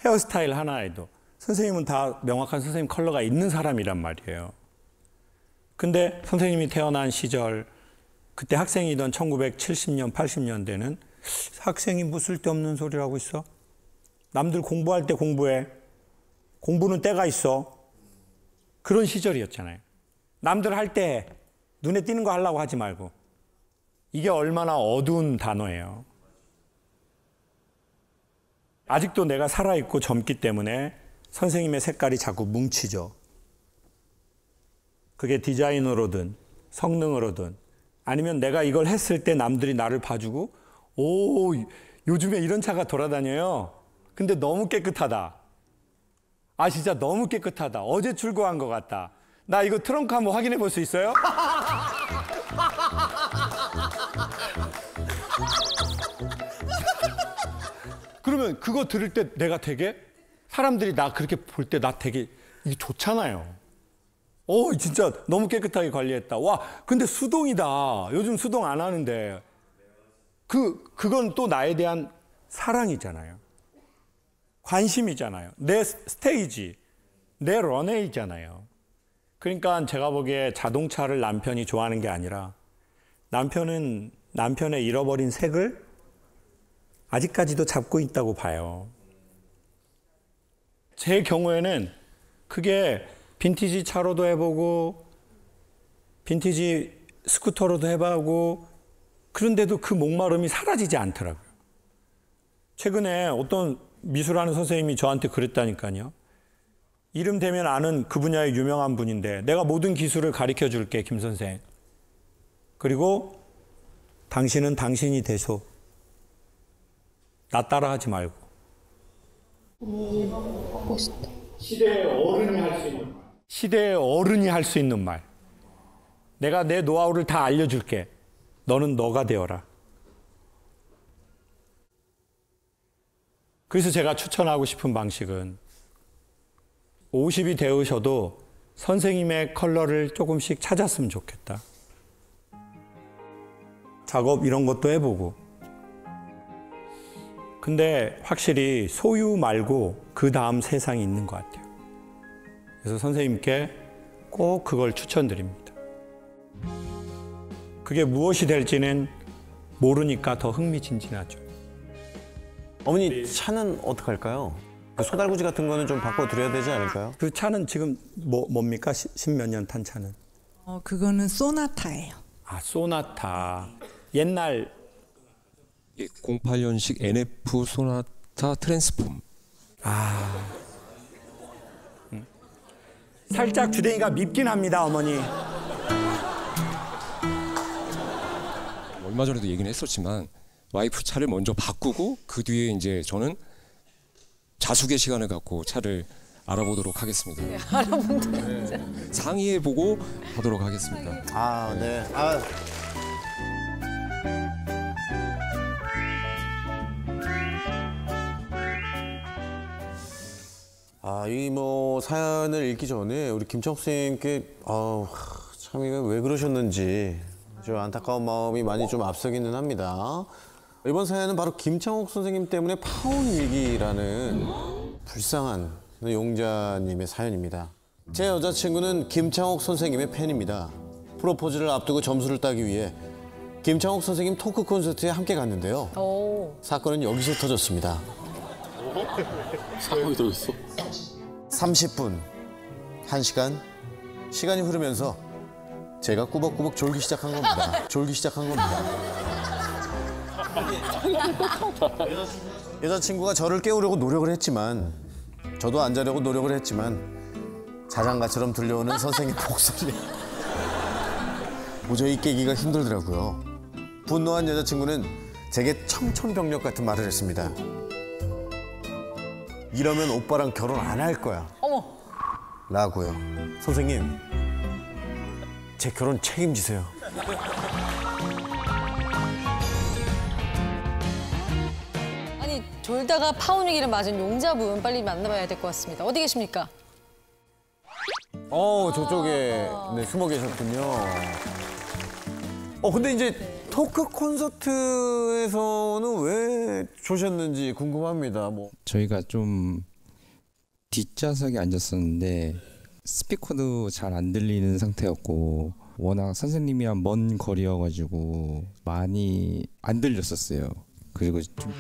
헤어스타일 하나에도 선생님은 다 명확한 선생님 컬러가 있는 사람이란 말이에요. 근데 선생님이 태어난 시절 그때 학생이던 1970년, 80년대는 학생이 뭐 쓸데없는 소리를 하고 있어? 남들 공부할 때 공부해. 공부는 때가 있어. 그런 시절이었잖아요. 남들 할 때 눈에 띄는 거 하려고 하지 말고. 이게 얼마나 어두운 단어예요. 아직도 내가 살아있고 젊기 때문에 선생님의 색깔이 자꾸 뭉치죠. 그게 디자이너로든 성능으로든 아니면 내가 이걸 했을 때 남들이 나를 봐주고 오, 요즘에 이런 차가 돌아다녀요. 근데 너무 깨끗하다. 아, 진짜 너무 깨끗하다. 어제 출고한 것 같다. 나 이거 트렁크 한번 확인해 볼 수 있어요? 그러면 그거 들을 때 내가 되게 사람들이 나 그렇게 볼 때 나 되게 이게 좋잖아요. 진짜 너무 깨끗하게 관리했다. 와, 근데 수동이다. 요즘 수동 안 하는데. 그건 또 나에 대한 사랑이잖아요. 관심이잖아요. 내 스테이지, 내 런웨이잖아요. 그러니까 제가 보기에 자동차를 남편이 좋아하는 게 아니라 남편은 남편의 잃어버린 색을 아직까지도 잡고 있다고 봐요. 제 경우에는 그게 빈티지 차로도 해보고 빈티지 스쿠터로도 해보고 그런데도 그 목마름이 사라지지 않더라고요. 최근에 어떤 미술하는 선생님이 저한테 그랬다니까요. 이름 대면 아는 그 분야의 유명한 분인데 내가 모든 기술을 가르쳐 줄게, 김 선생. 그리고 당신은 당신이 되소. 나 따라하지 말고. 멋있다. 시대의 어른이 할 수 있는 말. 시대의 어른이 할 수 있는 말. 내가 내 노하우를 다 알려줄게. 너는 너가 되어라. 그래서 제가 추천하고 싶은 방식은 50이 되으셔도 선생님의 컬러를 조금씩 찾았으면 좋겠다. 작업 이런 것도 해보고. 근데 확실히 소유 말고 그 다음 세상이 있는 것 같아요. 그래서 선생님께 꼭 그걸 추천드립니다. 그게 무엇이 될지는 모르니까 더 흥미진진하죠. 어머니 차는 어떡할까요? 그 소달구지 같은 거는 좀 바꿔드려야 되지 않을까요? 그 차는 지금 뭡니까? 십몇 년 탄 차는? 그거는 소나타예요. 아, 소나타. 옛날 08년식 NF 소나타 트랜스폼. 살짝 주댕이가 밉긴 합니다, 어머니. 얼마 전에도 얘기는 했었지만 와이프 차를 먼저 바꾸고 그 뒤에 이제 저는 자숙의 시간을 갖고 차를 알아보도록 하겠습니다. 네, 알아본다. 상의해보고 하도록 하겠습니다. 네. 이 사연을 읽기 전에 우리 김창욱 선생님께 참 이거 왜 그러셨는지 좀 안타까운 마음이 많이 좀 앞서기는 합니다. 이번 사연은 바로 김창욱 선생님 때문에 파혼 일기라는 불쌍한 용자님의 사연입니다. 제 여자친구는 김창욱 선생님의 팬입니다. 프로포즈를 앞두고 점수를 따기 위해 김창욱 선생님 토크 콘서트에 함께 갔는데요. 사건은 여기서 터졌습니다. 상황이 터졌어? 30분, 1시간, 시간이 흐르면서 제가 꾸벅꾸벅 졸기 시작한 겁니다. 여자친구가 저를 깨우려고 노력을 했지만 저도 안 자려고 노력을 했지만 자장가처럼 들려오는 선생님 목소리 도저히 깨기가 힘들더라고요. 분노한 여자친구는 제게 청천벽력 같은 말을 했습니다. 이러면 오빠랑 결혼 안 할 거야. 라고요. 선생님, 제 결혼 책임지세요. 아니, 졸다가 파혼 위기를 맞은 용자분 빨리 만나봐야 될 것 같습니다. 어디 계십니까? 저쪽에 숨어 계셨군요. 근데 이제 토크 콘서트에서는 왜 조셨는지 궁금합니다. 저희가 좀 뒷좌석에 앉았었는데 스피커도 잘 안 들리는 상태였고 워낙 선생님이랑 먼 거리여가지고 많이 안 들렸었어요. 그리고 좀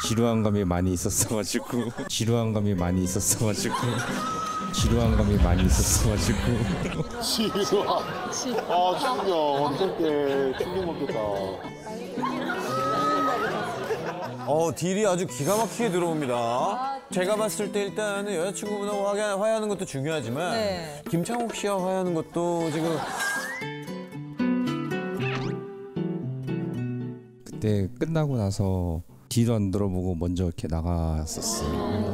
지루한 감이 많이 있었어가지고 지루한 감이 충격. 어떡해. 충격 먹겠다. 딜이 아주 기가 막히게 들어옵니다. 제가 봤을 때 일단은 여자친구분하고 화해하는 것도 중요하지만 네. 김창욱 씨와 화해하는 것도 지금 그때 끝나고 나서 뒤도 안 들어보고 먼저 이렇게 나갔었어요.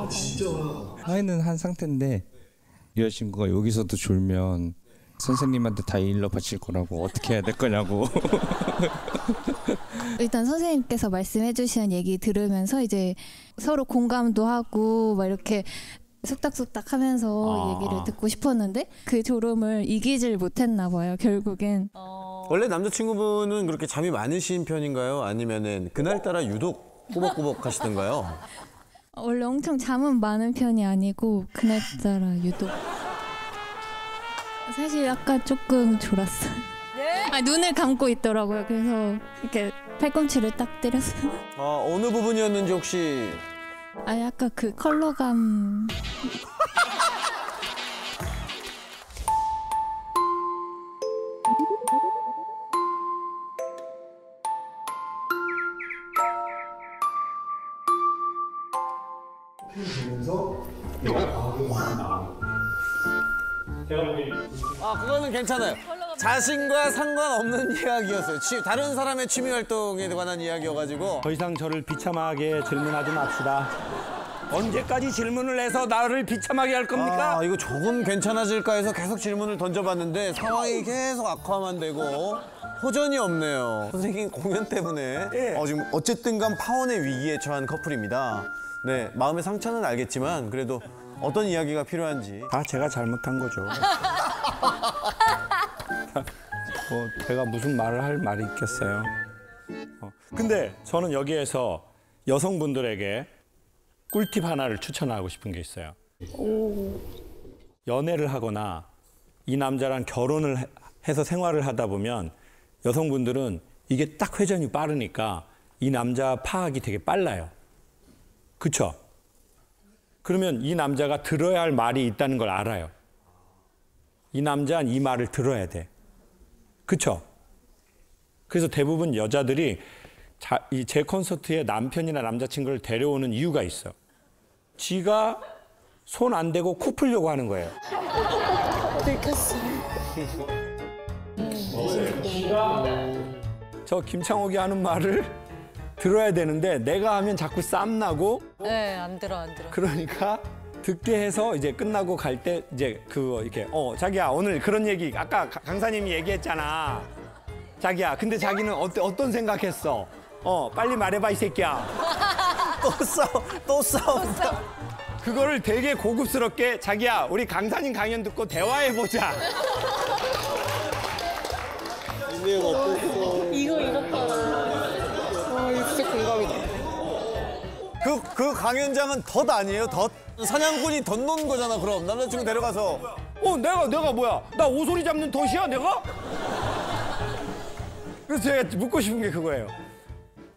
진짜? 화해는 한 상태인데 여자친구가 여기서도 졸면 선생님한테 다 일러 바칠 거라고 어떻게 해야 될 거냐고. 일단 선생님께서 말씀해 주시는 얘기 들으면서 이제 서로 공감도 하고 막 이렇게 속닥속닥 하면서 얘기를 듣고 싶었는데 그 졸음을 이기질 못했나 봐요, 결국엔. 원래 남자친구분은 그렇게 잠이 많으신 편인가요? 아니면은 그날따라 유독 꾸벅꾸벅 하시던가요? 원래 엄청 잠은 많은 편이 아니고 그날따라 유독. 사실 아까 조금 졸았어요. 아니, 눈을 감고 있더라고요. 그래서 이렇게 팔꿈치를 딱 때렸어요. 어느 부분이었는지 혹시? 아니 아까 그 컬러감. 그거는 괜찮아요. 자신과 상관없는 이야기였어요. 다른 사람의 취미 활동에 관한 이야기여가지고. 더 이상 저를 비참하게 질문하지 맙시다. 언제까지 질문을 해서 나를 비참하게 할 겁니까? 이거 조금 괜찮아질까 해서 계속 질문을 던져봤는데 상황이 계속 악화만 되고 호전이 없네요. 선생님 공연 때문에 지금 어쨌든 간 파혼의 위기에 처한 커플입니다. 네, 마음의 상처는 알겠지만 그래도 어떤 이야기가 필요한지. 다 제가 잘못한 거죠. 제가 무슨 말을 할 말이 있겠어요. 근데 저는 여기에서 여성분들에게 꿀팁 하나를 추천하고 싶은 게 있어요. 연애를 하거나 이 남자랑 결혼을 해서 생활을 하다 보면 여성분들은 이게 딱 회전이 빠르니까 이 남자 파악이 되게 빨라요. 그쵸? 그러면 이 남자가 들어야 할 말이 있다는 걸 알아요. 이 남자는 이 말을 들어야 돼. 그쵸? 그래서 대부분 여자들이 제 콘서트에 남편이나 남자친구를 데려오는 이유가 있어. 지가 손 안 대고 코 풀려고 하는 거예요. 저 김창옥이 하는 말을 들어야 되는데 내가 하면 자꾸 쌈나고. 네, 안 들어. 그러니까 듣게 해서 이제 끝나고 갈 때 이제 그거 이렇게 자기야 오늘 그런 얘기 아까 강사님이 얘기했잖아. 자기야 근데 자기는 어떤 생각했어? 빨리 말해봐 이 새끼야. 또 싸운다. 그거를 되게 고급스럽게 자기야 우리 강사님 강연 듣고 대화해보자. 이거 이렇다. 이거 진짜 공감이다. 그 강연장은 덫 아니에요? 덫? 사냥꾼이 덫 놓은 거잖아. 그럼 남자친구 데려가서 내가 뭐야? 나 오소리 잡는 덫이야 내가? 그래서 제가 묻고 싶은 게 그거예요.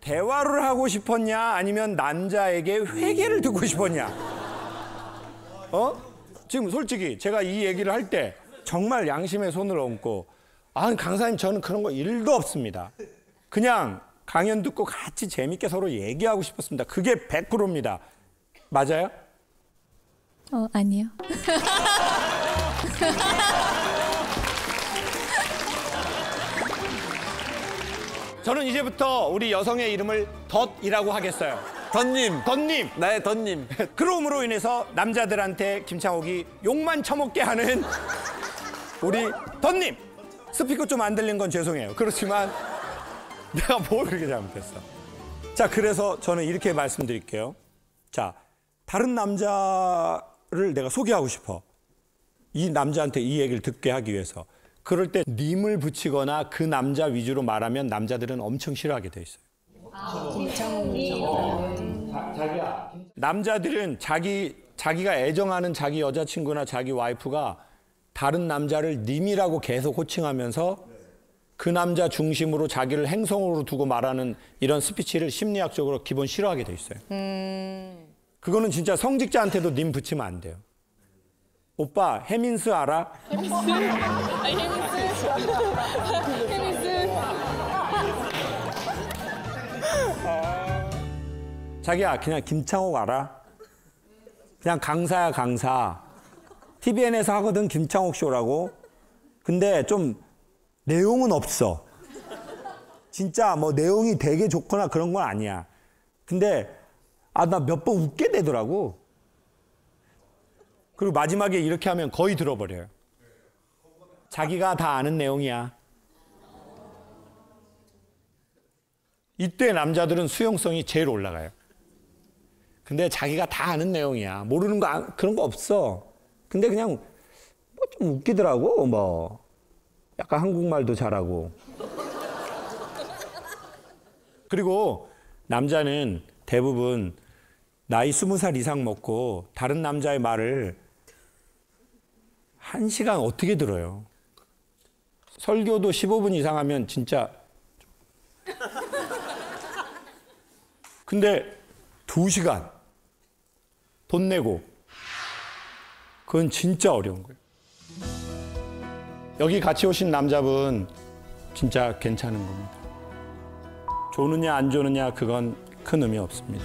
대화를 하고 싶었냐 아니면 남자에게 회개를 듣고 싶었냐? 지금 솔직히 제가 이 얘기를 할 때 정말 양심의 손을 얹고 강사님 저는 그런 거 1도 없습니다. 그냥 강연 듣고 같이 재밌게 서로 얘기하고 싶었습니다. 그게 100%입니다. 맞아요? 아니요. 저는 이제부터 우리 여성의 이름을 덫이라고 하겠어요. 덫님. 나의 덫님. 그럼으로 인해서 남자들한테 김창옥이 욕만 처먹게 하는 우리 덫님. 스피커 좀 안 들린 건 죄송해요. 그렇지만 내가 뭘 그렇게 잘못했어. 자, 그래서 저는 이렇게 말씀드릴게요. 자, 다른 남자를 내가 소개하고 싶어. 이 남자한테 이 얘기를 듣게 하기 위해서. 그럴 때 님을 붙이거나 그 남자 위주로 말하면 남자들은 엄청 싫어하게 돼 있어요. 남자들은 자기가 애정하는 자기 여자친구나 자기 와이프가 다른 남자를 님이라고 계속 호칭하면서 그 남자 중심으로 자기를 행성으로 두고 말하는 이런 스피치를 심리학적으로 기본 싫어하게 돼 있어요. 그거는 진짜 성직자한테도 님 붙이면 안 돼요. 오빠 해민스 알아? 해민스? 해민스. 자기야 그냥 김창옥 알아? 그냥 강사야 강사. TVN에서 하거든 김창옥 쇼라고. 근데 좀 내용은 없어. 진짜 뭐 내용이 되게 좋거나 그런 건 아니야. 근데 나 몇 번 웃게 되더라고. 그리고 마지막에 이렇게 하면 거의 들어버려요. 자기가 다 아는 내용이야. 이때 남자들은 수용성이 제일 올라가요. 근데 자기가 다 아는 내용이야. 모르는 거 그런 거 없어. 근데 그냥 뭐 좀 웃기더라고. 뭐 약간 한국말도 잘하고. 그리고 남자는 대부분 나이 20살 이상 먹고 다른 남자의 말을 1시간 어떻게 들어요? 설교도 15분 이상 하면 진짜. 근데 2시간 돈 내고 그건 진짜 어려운 거예요. 여기 같이 오신 남자분 진짜 괜찮은 겁니다. 좋느냐 안 좋느냐 그건 큰 의미 없습니다.